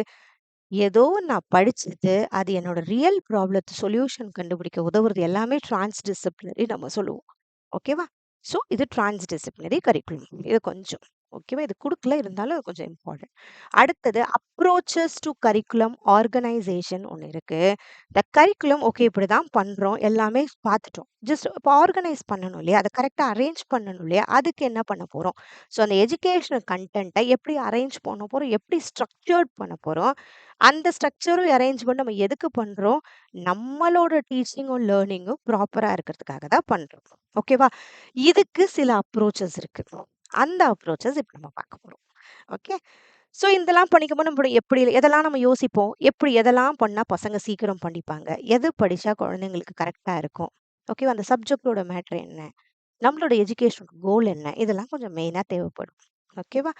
ஏதோ நான் படிச்சது, அது என்னோட ரியல் ப்ராப்ளத்த சொல்யூஷன் கண்டுபிடிக்க உதவுறது எல்லாமே டிரான்ஸ் டிசிப்ளினரி நம்ம சொல்லுவோம். ஓகேவா? ஸோ இது டிரான்ஸ் டிசிப்ளினரி கரிக்குலம். இது கொஞ்சம் ஓகேவா? இது குடுக்கல இருந்தாலும் அது கொஞ்சம் இம்பார்ட்டன்ட். அடுத்தது அப்ரோச்சஸ் டூ கரிக்குலம் ஆர்கனைசேஷன் ஒண்ணு இருக்கு. இந்த கரிக்குலம் ஓகே இப்படிதான் பண்றோம். எல்லாமே பார்த்துட்டோம். ஜஸ்ட் இப்போ ஆர்கனைஸ் பண்ணணும் இல்லையா? அத கரெக்ட்டா அரேஞ்ச் பண்ணணும் இல்லையா? அதுக்கு என்ன பண்ண போறோம்? ஸோ அந்த எஜுகேஷனல் கன்டென்ட்ட எப்படி அரேஞ்ச் பண்ண போறோம்? எப்படி ஸ்ட்ரக்சர்ட் பண்ண போறோம்? அந்த ஸ்ட்ரக்சரும் அரேஞ்ச்மெண்ட் நம்ம எதுக்கு பண்றோம்? நம்மளோட டீச்சிங்கும், லேர்னிங்கும் ப்ராப்பரா இருக்கிறதுக்காக தான் பண்றோம். ஓகேவா? இதுக்கு சில அப்ரோச்சஸ் இருக்கு. அந்த அப்ரோச்சஸ் இப்ப நம்ம பார்க்க போறோம். ஓகே. ஸோ இதெல்லாம் படிக்கும்போது நம்ம எப்படி எதெல்லாம் நம்ம யோசிப்போம்? எதெல்லாம் பண்ணா பசங்க சீக்கிரம் படிப்பாங்க? எது படிச்சா குழந்தைங்களுக்கு கரெக்ட்டா இருக்கும்? ஓகேவா? அந்த சப்ஜெக்ட்டோட மேட்டர் என்ன? நம்மளோட எஜுகேஷன் கோல் என்ன? இதெல்லாம் கொஞ்சம் மெயினா தேவைப்படும். ஓகேவா?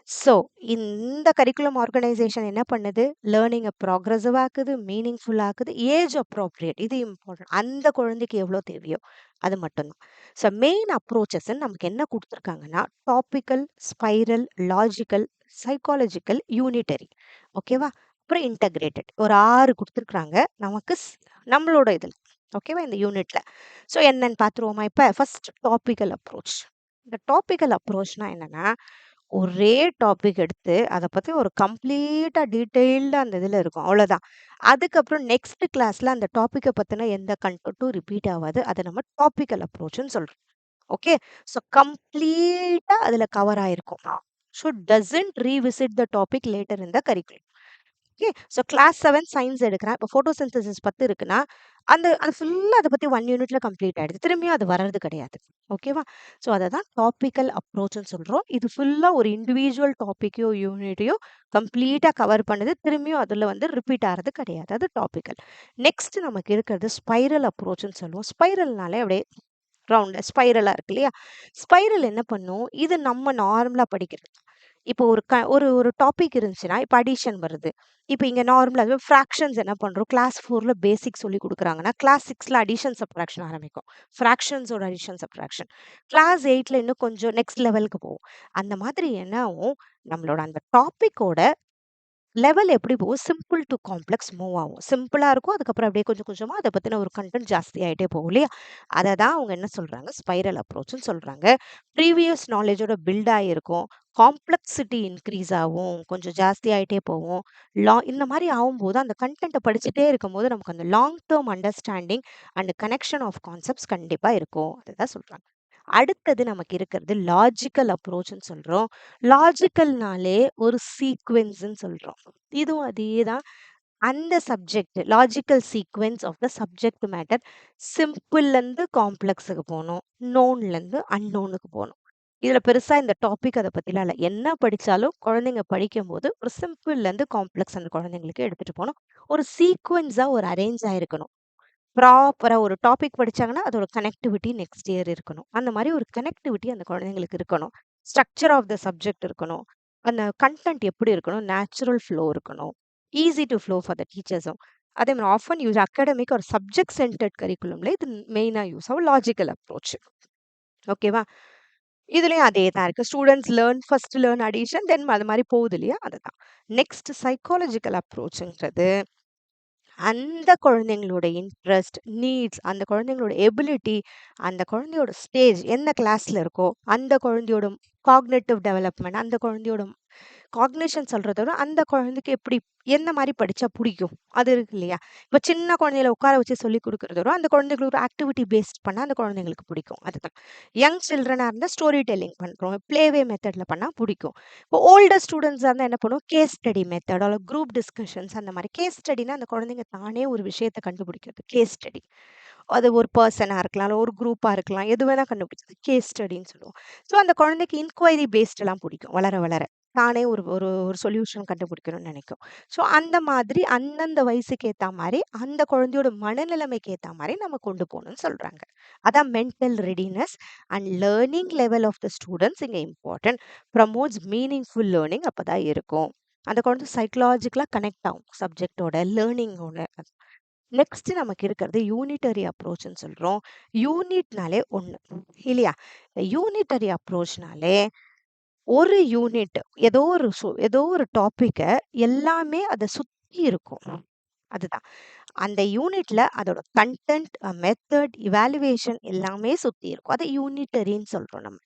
ஸோ இந்த கரிக்குலம் ஆர்கனைசேஷன் என்ன பண்ணுது? லேர்னிங்க ப்ராக்ரெசிவ் ஆக்குது, மீனிங்ஃபுல் ஆக்குது, ஏஜ் அப்ரோப்ரியேட் இது இம்பார்ட்டன்ட். அந்த குழந்தைக்கு எவ்வளோ தேவையோ அது மட்டும் தான். ஸோ மெயின் அப்ரோச்சஸ்ன்னு நமக்கு என்ன குடுத்துருக்காங்கன்னா, topical, spiral, logical, psychological, unitary. ஓகேவா? அப்புறம் இன்டகிரேட்டட். ஒரு 6 குடுத்துருக்காங்க. நமக்கு நம்மளோட இதுல. ஓகேவா? இந்த யூனிட்ல. ஸோ என்னன்னு பார்த்துருவோமா இப்ப? First topical approach. இந்த டாபிக்கல் அப்ரோச்னா என்னன்னா, ஒரே டாபிக் எடுத்து அத பத்தி ஒரு கம்ப்ளீட்டா டீட்டெயில்டா அந்த இதுல இருக்கும். அவ்வளோதான். அதுக்கப்புறம் நெக்ஸ்ட் கிளாஸ்ல அந்த டாபிக்க பத்தின எந்த கன்டென்ட்டும் ரிப்பீட் ஆவாது. அத நம்ம டாபிக்கல் அப்ரோச்ன்னு சொல்றோம். ஓகே. ஸோ கம்ப்ளீட்டா அதுல கவர் ஆயிருக்கும். So doesn't revisit the topic later in the curriculum. Okay, so class 7 science எடுக்கிறேன். இப்போ ஃபோட்டோசிந்தசிஸ் 10 இருக்குன்னா அது ஃபுல்லாக அதை பற்றி 1 யூனிட்ல கம்ப்ளீட் ஆயிடுது. திரும்பியும் அது வர்றது கிடையாது. ஓகேவா? ஸோ அதை தான் டாபிக்கல் அப்ரோச்னு சொல்கிறோம். இது ஃபுல்லாக ஒரு இண்டிவிஜுவல் டாப்பிக்கையோ யூனிட்டையோ கம்ப்ளீட்டாக கவர் பண்ணுது. திரும்பியும் அதில் வந்து ரிப்பீட் ஆகிறது கிடையாது. அது டாபிக்கல். நெக்ஸ்ட் நமக்கு இருக்கிறது ஸ்பைரல் அப்ரோச்னு சொல்லுவோம். ஸ்பைரல்னாலே அப்படியே ரவுண்ட் ஸ்பைரலா இருக்கு இல்லையா? ஸ்பைரல் என்ன பண்ணும்? இது நம்ம நார்மலா படிக்கிறது. இப்போ ஒரு டாபிக் இருந்துச்சுன்னா, இப்போ அடிஷன் வருது. இப்போ இங்க நார்மலா ஃபிராக்ஷன்ஸ் என்ன பண்றோம்? கிளாஸ் 4ல பேசிக் சொல்லிக் குடுக்குறாங்கன்னா, கிளாஸ் 6ல அடிஷன், சப்ட்ராக்ஷன் ஆரம்பிக்கும். ஃபிராக்ஷன்ஸோட அடிஷன், சப்ட்ராக்ஷன். கிளாஸ் 8ல இன்னும் கொஞ்சம் நெக்ஸ்ட் லெவலுக்கு போகும். அந்த மாதிரி என்ன ஆகும்? நம்மளோட அந்த டாபிக்கோட லெவல் எப்படி போகும்? சிம்பிள் டு காம்ப்ளெக்ஸ் மூவ் ஆகும். சிம்பிளா இருக்கும். அதுக்கப்புறம் அப்படியே கொஞ்சம் கொஞ்சமா அத பத்தின ஒரு கன்டென்ட் ஜாஸ்தி ஆயிட்டே போகும் இல்லையா? அத தான் அவங்க என்ன சொல்றாங்க? ஸ்பைரல் அப்ரோச்ன்னு சொல்றாங்க. ப்ரீவியஸ் நாலேஜோட பில்ட் ஆகியிருக்கும். காம்ப்ளெக்சிட்டி இன்க்ரீஸ் ஆகும். கொஞ்சம் ஜாஸ்தி ஆயிட்டே போகும். இந்த மாரி ஆகும்போது அந்த கன்டென்ட்ட படிச்சுட்டே இருக்கும்போது நமக்கு அந்த long term understanding and connection of concepts கண்டிப்பா இருக்கும். அதுதான் சொல்றாங்க. அடுத்தது நமக்கு இருக்கிறது லாஜிக்கல் அப்ரோச்ன்னு சொல்றோம். லாஜிக்கல்னாலே ஒரு சீக்வென்ஸ்ன்னு சொல்றோம். இதுவும் அதேதான். அந்த subject logical sequence of the subject matter சிம்பிள்லேருந்து காம்ப்ளெக்ஸுக்கு போகணும். நோன்லேருந்து அன்னோனுக்கு போகணும். இதில் பெருசா இந்த டாபிக் அத பத்திலாம் இல்ல. என்ன படிச்சாலும் குழந்தைங்க படிக்கும்போது ஒரு சிம்பிள்லேருந்து காம்ப்ளெக்ஸ் அந்த குழந்தைங்களுக்கு எடுத்துட்டு போணும். ஒரு சீக்வென்ஸா ஒரு அரேஞ்ச் ஆயிருக்கணும். ப்ராப்பரா ஒரு டாபிக் படிச்சாங்கன்னா, அதோட கனெக்டிவிட்டி நெக்ஸ்ட் இயர் இருக்கணும். அந்த மாரி ஒரு கனெக்டிவிட்டி அந்த குழந்தைங்களுக்கு இருக்கணும். ஸ்ட்ரக்சர் ஆஃப் த சப்ஜெக்ட் இருக்கணும். அந்த கன்டென்ட் எப்படி இருக்கணும்? நேச்சுரல் ஃப்ளோ இருக்கணும். Easy to flow for the டீச்சர்ஸும். அதே மாரி ஆஃபன் யூஸ் அகாடமிக் ஒரு சப்ஜெக்ட் சென்டர்ட் கரிக்குலம்ல இது மெயினா யூஸ் ஆகும். Logical approach. ஓகேவா? இதுலயும் அதே தான் இருக்கு. Students first learn addition, then அது மாரி போகுது இல்லையா? அதுதான். நெக்ஸ்ட் சைக்காலஜிக்கல் அப்ரோச்ங்கிறது அந்த குழந்தைங்களோட இன்ட்ரெஸ்ட், நீட்ஸ், அந்த குழந்தைங்களோட எபிலிட்டி, அந்த குழந்தையோட ஸ்டேஜ் எந்த கிளாஸ்ல இருக்கோ, அந்த குழந்தையோட காக்னிட்டிவ் டெவலப்மெண்ட், அந்த குழந்தையோட காக்னிஷன் சொல்றத விட, அந்த குழந்தைக்கு எப்படி எந்த மாரி படிச்சா புடிக்கும்? அது இருக்கு இல்லையா? இப்ப சின்ன குழந்தைகள உட்கார வச்சு சொல்லிக் குடுக்குறத விட, அந்த குழந்தைகளுக்கு ஒரு ஆக்டிவிட்டி பேஸ்ட் பண்ணா அந்த குழந்தைங்களுக்கு பிடிக்கும். அதுதான். யங் சில்ட்ரனா இருந்தா ஸ்டோரி டெல்லிங் பண்றோம். ப்ளே மெத்தட்ல பண்ணா புடிக்கும். இப்போ ஓல்டர் ஸ்டூடண்ட்ஸா இருந்தா என்ன பண்ணுவோம்? கேஸ் ஸ்டடி மெத்தட் அல்ல குரூப் டிஸ்கஷன்ஸ் அந்த மாரி. கேஸ் ஸ்டடினா அந்த குழந்தைங்க தானே ஒரு விஷயத்த கண்டுபிடிக்கிறது. Case study. அது ஒரு பெர்சனா இருக்கலாம், இல்ல ஒரு குரூப்பா இருக்கலாம். எது வேணா கண்டுபிடிச்சது. கேஸ் ஸ்டடின்னு சொல்லுவோம். ஸோ அந்த குழந்தைக்கு இன்குவைரி பேஸ்டுலாம் பிடிக்கும். வளர வளர. தானே ஒரு ஒரு ஒரு சொல்யூஷன் கண்டுபிடிக்கணும்னு நினைக்கும். ஸோ அந்த மாதிரி அந்தந்த வயசுக்கு ஏத்தா மாரி, அந்த குழந்தையோட மனநிலைமைக்கு ஏத்தா மாரி நம்ம கொண்டு போணும்னு சொல்றாங்க. அதான் mental readiness and learning level of the students இங்க இம்பார்ட்டன்ட். ப்ரமோட்ஸ் மீனிங்ஃபுல் லேர்னிங் அப்பதான் இருக்கும். அந்த குழந்தை சைக்கலாஜிக்கலா கனெக்ட் ஆகும் சப்ஜெக்ட்டோட, லேர்னிங்கோட. நெக்ஸ்ட் நமக்கு இருக்கிறது யூனிட்டரி அப்ரோச்ன்னு சொல்றோம். யூனிட்னாலே ஒண்ணு இல்லையா? யூனிட்டரி அப்ரோச்னாலே ஒரு யூனிட் ஏதோ ஒரு டாபிக்க எல்லாமே அத சுத்தி இருக்கும். அதுதான். அந்த யூனிட்ல அதோட கன்டென்ட், மெத்தட், இவாலுவேஷன் எல்லாமே சுத்தி இருக்கும். அத யூனிட்டரின்னு சொல்றோம் நம்ம.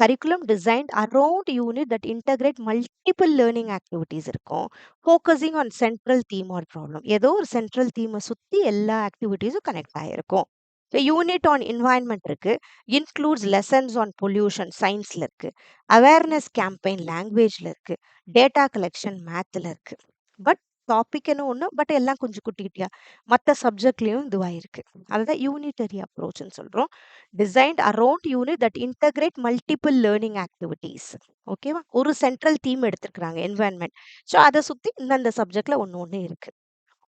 Curriculum designed around unit that integrate multiple learning activities இருக்கும். Focusing on central theme or problem. ஏதோ ஒரு சென்ட்ரல் தீமை சுத்தி எல்லா ஆக்டிவிட்டீஸும் கனெக்ட் ஆயிருக்கும். யூனிட் ஆன் என்வாயன்மெண்ட் இருக்கு. இன்க்ளூட்ஸ் லெசன்ஸ் ஆன் பொல்யூஷன் சயின்ஸ்ல இருக்கு. அவேர்னஸ் கேம்பெயின் லாங்குவேஜ்ல இருக்கு. டேட்டா கலெக்ஷன் மேத்ல இருக்கு. பட் டாபிக்னு ஒண்ணு, பட் எல்லாம் கொஞ்சம் குட்டி குட்டியா மத்த சப்ஜெக்ட்லயும் இதுவாயிருக்கு. அதுதான் யூனிட்டரி அப்ரோச்னு சொல்றோம். Designed around unit that integrate multiple learning activities. ஓகேவா? ஒரு சென்ட்ரல் தீம் எடுத்திருக்கிறாங்க என்வாயன்மெண்ட். ஸோ அதை சுத்தி இந்தந்த சப்ஜெக்ட்ல ஒண்ணு ஒண்ணு இருக்கு.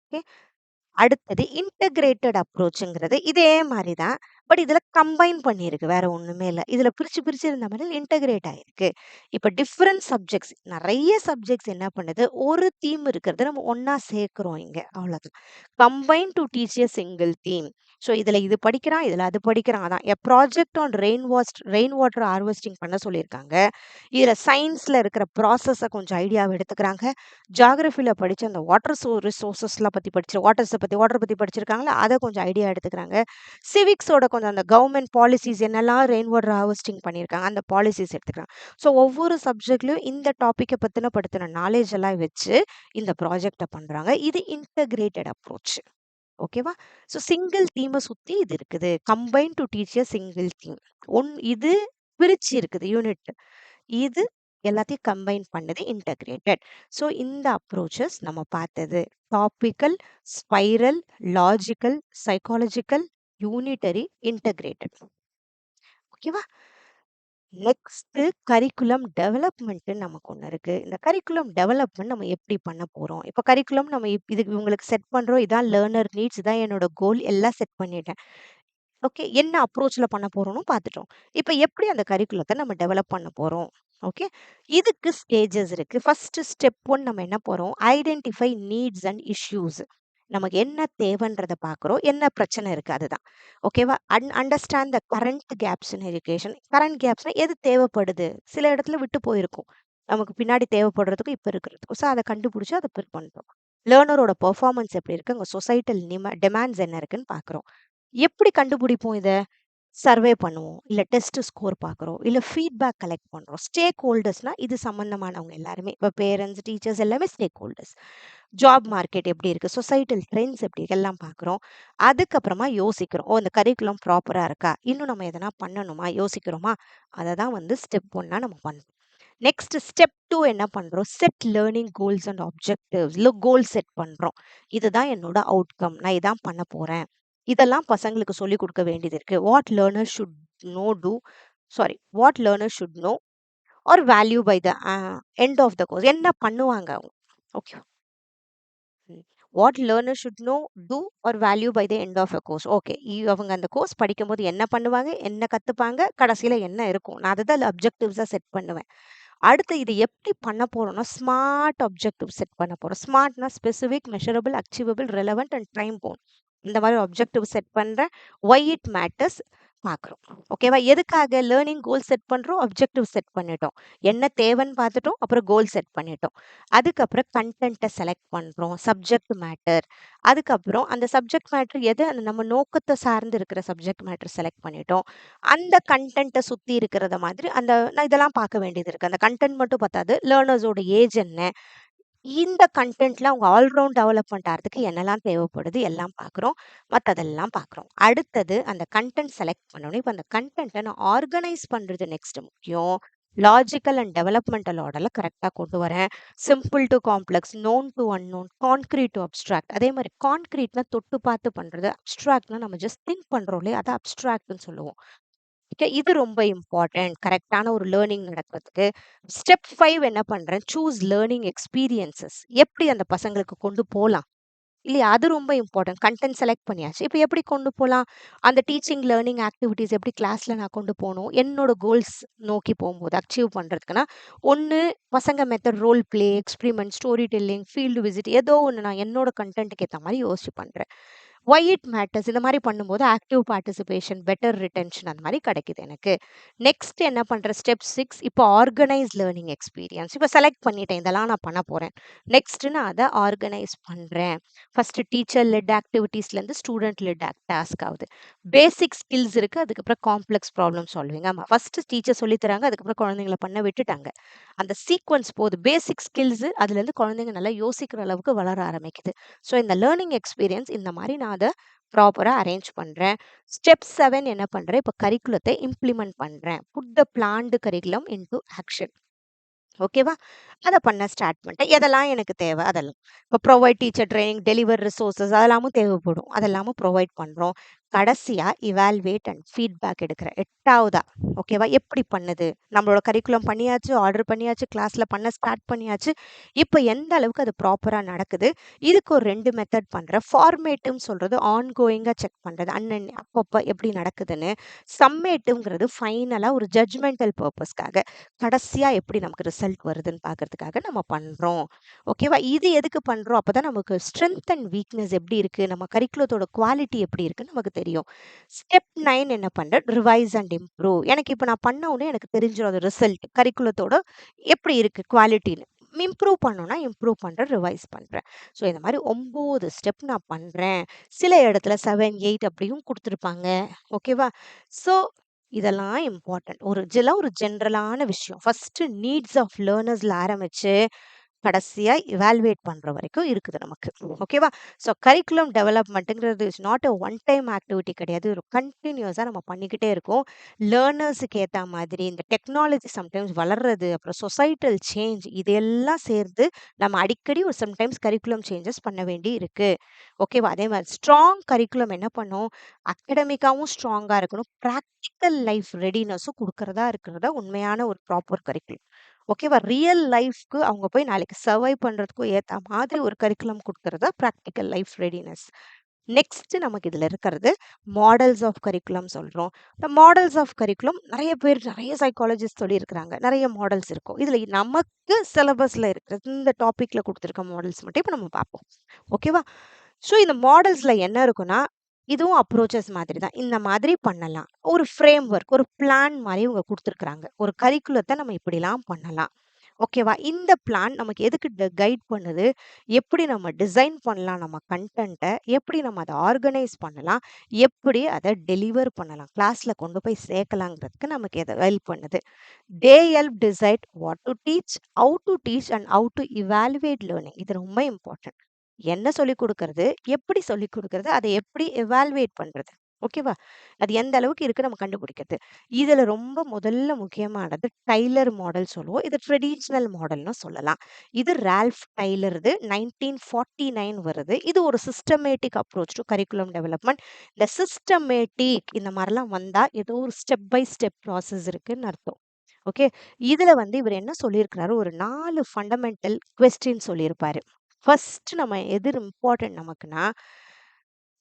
ஓகே. அடுத்தது இன்டகிரேட்டட் அப்ரோச்ங்கிறது இதே மாரி தான். பட் இதுல கம்பைன் பண்ணியிருக்கு. வேற ஒண்ணுமே இல்ல. இதுல பிரிச்சு பிரிச்சு இருந்த மாரி இன்டகிரேட் ஆயிருக்கு. இப்ப டிஃபரண்ட் சப்ஜெக்ட்ஸ் நெறைய சப்ஜெக்ட்ஸ் என்ன பண்ணுது? ஒரு தீம் இருக்கிறத நம்ம ஒண்ணா சேர்க்கிறோம் இங்க. அவ்வளவுதான். Combine to teach a single theme. So இதுல இது படிக்கிறான், இதுல அது படிக்கிறான். அதான் a project on rain water harvesting பண்ண சொல்லியிருக்காங்க. இதுல சயின்ஸ்ல இருக்கிற ப்ராசஸ கொஞ்சம் ஐடியாவ எடுத்துக்கிறாங்க. ஜியோகிராஃபில படிச்ச அந்த ரிசோர்ஸஸ்லாம் பத்தி வாட்டர் பத்தி படிச்சிருக்காங்கல்ல, அத கொஞ்சம் ஐடியா எடுத்துக்கிறாங்க. சிவிக்ஸோட கொஞ்சம் அந்த கவர்ன்மெண்ட் பாலிசிஸ் என்னெல்லாம் ரெயின் வாட்டர் ஹார்வெஸ்டிங் பண்ணியிருக்காங்க, அந்த பாலிசிஸ் எடுத்துக்கிறாங்க. ஸோ ஒவ்வொரு சப்ஜெக்ட்லயும் இந்த டாபிக்க பத்தின நாலேட்ஜ் எல்லாம் வச்சு இந்த ப்ராஜெக்ட்ட பண்றாங்க. இது இன்டகிரேட்டட் அப்ரோச். ஓகேவா? ஸோ சிங்கிள் தீம சுத்தி இது இருக்குது. Combine to teach a single theme. இது பிரிச்சு இருக்குது யூனிட். இது எல்லாத்தையும் கம்பைன் பண்ணது இன்டகிரேட்டட். ஸோ இந்த அப்ரோச்சஸ் நம்ம பார்த்தது topical, spiral, logical, psychological, unitary, integrated. ஓகேவா? நெக்ஸ்ட் கரிக்குலம் டெவலப்மெண்ட் நமக்கு ஒன்று இருக்கு. இந்த கரிக்குலம் டெவலப்மெண்ட் நம்ம எப்படி பண்ண போறோம்? இப்போ கரிக்குலம் நம்ம இதுக்கு இவங்களுக்கு செட் பண்றோம். இதான் லேர்னர் நீட்ஸ், இதான் என்னோட கோல் எல்லாம் செட் பண்ணிட்டேன். ஓகே. என்ன அப்ரோச்ல பண்ண போறோம்னு பார்த்துட்டோம். இப்ப எப்படி அந்த கரிக்குலத்த நம்ம டெவலப் பண்ண போறோம்? ஓகே. இதுக்கு ஸ்டேஜஸ் இருக்கு. ஃபர்ஸ்ட் ஸ்டெப் 1 நம்ம என்ன போறோம்? Identify needs and issues. நமக்கு என்ன தேவைன்றத பார்க்குறோம். என்ன பிரச்சனை இருக்கு அதுதான். ஓகேவா? Understand the current gaps in education. Current கேப்ஸ்னா எது தேவைப்படுது? சில இடத்துல விட்டு போயிருக்கும். நமக்கு பின்னாடி தேவைப்படுறதுக்கும், இப்ப இருக்கிறதுக்கும். ஸோ அத கண்டுபிடிச்சு அத பண்றோம். லேர்னரோட பெர்ஃபார்மன்ஸ் எப்படி இருக்கு? அங்க சொசைட்டல் டிமாண்ட்ஸ் என்ன இருக்குன்னு பார்க்குறோம். எப்படி கண்டுபிடிப்போம் இத? சர்வே பண்ணுவோம். இல்ல டெஸ்ட் ஸ்கோர் பார்க்குறோம். இல்ல ஃபீட்பேக் கலெக்ட் பண்றோம். ஸ்டேக் ஹோல்டர்ஸ்னா இது சம்மந்தமானவங்க எல்லாருமே. இப்ப பேரண்ட்ஸ், டீச்சர்ஸ் எல்லாமே ஸ்டேக் ஹோல்டர்ஸ். ஜாப் மார்க்கெட் எப்படி இருக்கு? சொசைட்டல் ட்ரெண்ட்ஸ் எப்படி இருக்கு? எல்லாம் பார்க்குறோம். அதுக்கப்புறமா யோசிக்கிறோம். ஓ! இந்த கரிக்குலம் ப்ராப்பரா இருக்கா? இன்னும் நம்ம எதனா பண்ணணுமா? யோசிக்கிறோமா? அத தான் வந்து ஸ்டெப் 1 நம்ம பண்றோம். நெக்ஸ்ட் ஸ்டெப் 2 என்ன பண்றோம்? Set learning goals and objectives. Goal set பண்றோம். இதுதான் என்னோட அவுட்கம். நான் இதான் பண்ண போறேன். இதெல்லாம் பசங்களுக்கு சொல்லிக் கொடுக்க வேண்டியது இருக்கு. What learners should know or value by the end of the course. என்ன பண்ணுவாங்க அவங்க? Okay. What learner should know, do or value by the end of a course. Okay. அவங்க அந்த கோர்ஸ் படிக்கும்போது என்ன பண்ணுவாங்க? என்ன கத்துப்பாங்க? கடைசியில என்ன இருக்கும்? நான் அதுதான் அப்ஜெக்டிவ்ஸா செட் பண்ணுவேன். அடுத்து இது எப்படி பண்ண போறோம்னா, ஸ்மார்ட் அப்ஜெக்டிவ் செட் பண்ண போறோம். ஸ்மார்ட்னா specific, measurable, achievable, relevant and time bound. இந்த மாதிரி அப்ஜெக்டிவ் செட் பண்றேன். ஒய் இட் மேட்டர்ஸ் பார்க்குறோம். ஓகேவா? எதுக்காக லேர்னிங் கோல் செட் பண்றோம்? அப்ஜெக்டிவ் செட் பண்ணிட்டோம். என்ன தேவைன்னு பார்த்துட்டோம். அப்புறம் கோல் செட் பண்ணிட்டோம். அதுக்கப்புறம் கன்டென்ட்ட செலக்ட் பண்றோம். Subject matter. அதுக்கப்புறம் அந்த சப்ஜெக்ட் மேட்டர் எது? அந்த நம்ம நோக்கத்த சார்ந்து இருக்கிற சப்ஜெக்ட் மேட்டர் செலக்ட் பண்ணிட்டோம். அந்த கன்டென்ட்ட சுத்தி இருக்கிறத மாதிரி நான் இதெல்லாம் பார்க்க வேண்டியது இருக்கு. அந்த கன்டென்ட் மட்டும் பத்தாது. லேர்னர்ஸோட ஏஜ் என்ன? இந்த கன்டென்ட்ல அவங்க ஆல் ரவுண்ட் டெவலப்மெண்ட் ஆறதுக்கு என்னலாம் தேவைப்படுது? எல்லாம் பார்க்குறோம். மத்ததெல்லாம் பார்க்குறோம். அடுத்தது அந்த கன்டென்ட் செலக்ட் பண்ணணும். இப்ப அந்த கன்டென்ட்ட நான் ஆர்கனைஸ் பண்றது நெக்ஸ்ட் முக்கியம். லாஜிக்கல் அண்ட் டெவலப்மெண்டல் ஆர்டர்ல கரெக்ட்டா கொண்டு வரேன். Simple to complex, known to unknown, concrete to abstract. அதே மாரி கான்கிரீட்னா தொட்டு பார்த்து பண்றது. அப்ஸ்ட்ராக்ட்னா நம்ம ஜஸ்ட் திங்க் பண்றோம் இல்லையா? அத அப்ஸ்ட்ராக்ட்ன்னு சொல்லுவோம். ஓகே. இது ரொம்ப இம்பார்ட்டன்ட். கரெக்ட்டான ஒரு லேர்னிங் நடக்கிறதுக்கு. ஸ்டெப் 5 என்ன பண்றேன்? Choose learning experiences. எப்படி அந்த பசங்களுக்கு கொண்டு போலாம்? இல்லையா? அது ரொம்ப இம்பார்ட்டன்ட். கன்டென்ட் செலக்ட் பண்ணியாச்சு. இப்ப எப்படி கொண்டு போலாம்? அந்த டீச்சிங், லேர்னிங் ஆக்டிவிட்டீஸ் எப்படி கிளாஸ்ல நான் கொண்டு போணும்? என்னோட கோல்ஸ் நோக்கி போம்போது அச்சீவ் பண்றதுக்குன்னா, ஒண்ணு பசங்க method role play, experiment, story telling, field visit ஏதோ ஒண்ணு நான் என்னோட கன்டென்ட்க்கு ஏத்த மாரி யோசிச்சு பண்றேன். ஒய் இட் மேட்டர்ஸ் இந்த மாரி பண்ணும்போது ஆக்டிவ் பார்ட்டிசிபேஷன், பெட்டர் ரிட்டென்ஷன் அந்த மாரி கிடைக்குது எனக்கு. நெக்ஸ்ட் என்ன பண்றேன்? ஸ்டெப் 6 இப்போ ஆர்கனைஸ் லேர்னிங் எக்ஸ்பீரியன்ஸ். இப்ப செலக்ட் பண்ணிட்டேன். இதெல்லாம் நான் பண்ண போறேன். நெக்ஸ்ட் நான் அத ஆர்கனைஸ் பண்றேன். ஃபர்ஸ்ட் டீச்சர் லெட் ஆக்டிவிட்டீஸ்லேருந்து ஸ்டூடெண்ட் லெட் டாஸ்க் ஆகுது. பேசிக் ஸ்கில்ஸ் இருக்கு. அதுக்கப்புறம் காம்ப்ளெக்ஸ் ப்ராப்ளம் சால்விங். ஆமா. ஃபர்ஸ்ட் டீச்சர் சொல்லி தராங்க. அதுக்கப்புறம் குழந்தைங்கள பண்ண விட்டுட்டாங்க. அந்த சீக்வென்ஸ் போது. பேசிக் ஸ்கில்ஸ் அதுலேருந்து குழந்தைங்க நல்லா யோசிக்கிற அளவுக்கு வளர ஆரம்பிக்குது. ஸோ இந்த லேர்னிங் எக்ஸ்பீரியன்ஸ் இந்த மாரி நான் அத ப்ராப்பரா அரேஞ்ச் பண்றேன். ஸ்டெப் 7 என்ன பண்றேன்? இப்ப கரிக்குலத்த இம்ப்ளிமெண்ட் பண்றேன். Put the planned curriculum into action. ஓகேவா? அத பண்ண ஸ்டார்ட் பண்ணிட்டேன். எதெல்லாம் எனக்கு தேவை அதெல்லாம். இப்போ provide teacher training, deliver resources அதெல்லாமும் தேவைப்படும். அதெல்லாமும் ப்ரொவைட் பண்றோம். கடைசியா இவால்வேட் அண்ட் ஃபீட்பேக் எடுக்கிறேன். 8வதா ஓகேவா? எப்படி பண்ணுது? நம்மளோட கரிக்குலம் பண்ணியாச்சு, ஆர்டர் பண்ணியாச்சு, கிளாஸ்ல பண்ண ஸ்டார்ட் பண்ணியாச்சு. இப்ப எந்த அளவுக்கு அது ப்ராப்பரா நடக்குது? இதுக்கு ஒரு 2 மெத்தட் பண்றேன். ஃபார்மேட்டிவ்னு சொல்றது ஆன்கோயிங்கா செக் பண்றது. அப்பப்ப எப்படி நடக்குதுன்னு. சம்மேட்டிவ்ங்கிறது ஃபைனலா ஒரு ஜட்ஜ்மெண்டல் பர்ப்பஸ்க்காக. கடைசியா எப்படி நமக்கு ரிசல்ட் வருதுன்னு பார்க்கறதுக்காக நம்ம பண்றோம். ஓகேவா? இது எதுக்கு பண்றோம்? அப்பதான் நமக்கு ஸ்ட்ரென்த் அண்ட் வீக்னஸ் எப்படி இருக்கு? நம்ம கரிக்குலத்தோட குவாலிட்டி எப்படி இருக்குன்னு நமக்கு தெரியும். ஸ்டெப் 9 என்ன பண்றேன்? Revise and improve. எனக்கு இப்ப நான் பண்ண உடனே எனக்கு தெரிஞ்சிரும் அது ரிசல்ட். கரிக்குலத்தோட எப்படி இருக்கு குவாலிட்டின்னு. இம்ப்ரூவ் பண்ணணும்னா இம்ப்ரூவ் பண்றேன், ரிவைஸ் பண்றேன். ஸோ இந்த மாரி 9 ஸ்டெப் நான் பண்றேன். சில இடத்துல 7, 8 அப்படியும் குடுத்துருப்பாங்க. ஓகேவா? ஸோ இதெல்லாம் இம்பார்ட்டன்ட். இதெல்லாம் ஒரு ஜெனரலான விஷயம். ஃபர்ஸ்ட் நீட்ஸ் ஆஃப் லேர்னர்ஸ்ல ஆரம்பிச்சு, கடைசியா இவாலுவேட் பண்ற வரைக்கும் இருக்குது நமக்கு. ஓகேவா? ஸோ கரிக்குலம் டெவலப்மெண்ட்டுங்கிறது is not a one time activity கிடையாது. ஒரு கன்டினியூஸா நம்ம பண்ணிக்கிட்டே இருக்கோம். லேர்னர்ஸுக்கு ஏத்த மாதிரி இந்த டெக்னாலஜி சம்டைம்ஸ் வளர்றது, அப்புறம் சொசைட்டல் சேஞ்ச் இதெல்லாம் சேர்ந்து நம்ம அடிக்கடி ஒரு சம்டைம்ஸ் கரிக்குலம் சேஞ்சஸ் பண்ண வேண்டி இருக்கு. ஓகேவா? அதே மாதிரி ஸ்ட்ராங் கரிக்குலம் என்ன பண்ணும்? அகடமிக்காவும் ஸ்ட்ராங்கா இருக்கணும். பிராக்டிக்கல் லைஃப் ரெடினஸும் குடுக்கறதா இருக்கிறதா உண்மையான ஒரு ப்ராப்பர் கரிக்குலம். ஓகேவா? ரியல் லைஃப்க்கு அவங்க போய் நாளைக்கு சர்வைவ் பண்றதுக்கும் ஏத்த மாதிரி ஒரு கரிக்குலம் குடுக்கறதா பிராக்டிக்கல் லைஃப் ரெடினஸ். நெக்ஸ்ட் நமக்கு இதுல இருக்கிறது மாடல்ஸ் ஆஃப் கரிக்குலம் சொல்றோம். இந்த மாடல்ஸ் ஆஃப் கரிக்குலம் நிறைய பேர் நிறைய சைக்காலஜிஸ்ட் சொல்லியிருக்கிறாங்க. நிறைய மாடல்ஸ் இருக்கும். இதுல நமக்கு சிலபஸ்ல இருக்கிறது இந்த டாபிக்ல கொடுத்துருக்க மாடல்ஸ் மட்டும் இப்ப நம்ம பார்ப்போம். ஓகேவா? ஸோ இந்த மாடல்ஸ்ல என்ன இருக்குன்னா, இதுவும் அப்ரோச்சஸ் மாதிரி தான். இந்த மாதிரி பண்ணலாம். ஒரு ஃப்ரேம் ஒர்க், ஒரு பிளான் மாரி இவங்க குடுத்துருக்காங்க. ஒரு கரிக்குலத்த நம்ம இப்படிலாம் பண்ணலாம். ஓகேவா? இந்த பிளான் நமக்கு எதுக்கு கைட் பண்ணுது? எப்படி நம்ம டிசைன் பண்ணலாம் நம்ம கன்டென்ட்ட? எப்படி நம்ம அத ஆர்கனைஸ் பண்ணலாம்? எப்படி அத டெலிவர் பண்ணலாம்? கிளாஸ்ல கொண்டு போய் சேர்க்கலாங்கிறதுக்கு நமக்கு இது ஹெல்ப் பண்ணுது. They help decide what to teach, how to teach and how to evaluate learning. இது ரொம்ப இம்பார்ட்டன்ட். என்ன சொல்லிக் குடுக்கறது? எப்படி சொல்லிக் குடுக்கறது? அத எப்படி எவாலுவேட் பண்றது? ஓகேவா? அது எந்த அளவுக்கு இருக்கு நம்ம கண்டுபிடிக்கிறது. இதுல ரொம்ப முதல்ல முக்கியமானது டைலர் மாடல் சொல்லுவோம். இது ட்ரெடிஷனல் மாடல்னு சொல்லலாம். இது ரால்ஃப் டைலர்து 1949 வருது. இது ஒரு systematic approach to curriculum development. இந்த சிஸ்டமேட்டிக் இந்த மாரிலாம் வந்தா ஏதோ ஒரு ஸ்டெப் பை ஸ்டெப் ப்ராசஸ் இருக்குன்னு அர்த்தம். ஓகே. இதுல இவர் என்ன சொல்லியிருக்கிறாரு, ஒரு 4 ஃபண்டமெண்டல் கொஸ்டின் சொல்லியிருப்பாரு. ஃபர்ஸ்ட் நம்ம எது இம்பார்ட்டன்ட் நமக்குன்னா,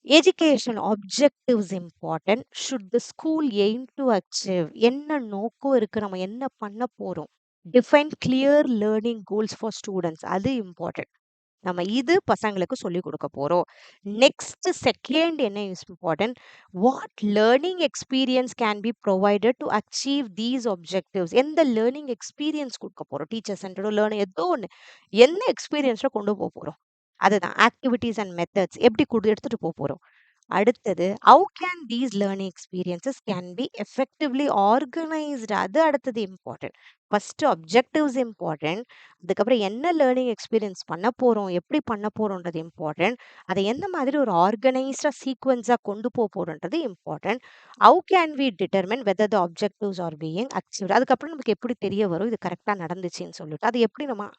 education objectives important. Should the school aim to achieve? என்ன நோக்கம் இருக்கு? நம்ம என்ன பண்ண போறோம்? Define clear learning goals for students. அது இம்பார்ட்டன்ட். நம்ம இது பசங்களுக்கு சொல்லிக் கொடுக்க போறோம். நெக்ஸ்ட் செகண்ட் என்ன is important? What learning experience can be provided to achieve these objectives? எந்த லேர்னிங் எக்ஸ்பீரியன்ஸ் கொடுக்க போறோம்? டீச்சர் சென்டரோ லேர்னிங் ஏதோ ஒன்று. என்ன எக்ஸ்பீரியன்ஸை கொண்டு போக போறோம்? அதுதான் ஆக்டிவிட்டீஸ் அண்ட் மெத்தட்ஸ் எப்படி எடுத்துட்டு போக போறோம். அடுத்தது how can these learning experiences can be effectively organized? அது அடுத்தது இம்பார்ட்டன்ட். First objectives important. அதுக்கப்புறம் என்ன லேர்னிங் எக்ஸ்பீரியன்ஸ் பண்ண போறோம், எப்படி பண்ண போறோம்ன்றது இம்பார்ட்டன்ட். அதை எந்த மாதிரி ஒரு ஆர்கனைஸ்டா சீக்வன்ஸா கொண்டு போக போறோம்ன்றது important. how can we determine whether the objectives are being achieved? அதுக்கப்புறம் நமக்கு எப்படி தெரிய வரும் இது கரெக்டா நடந்துச்சுன்னு சொல்லிட்டு அது எப்படி நம்ம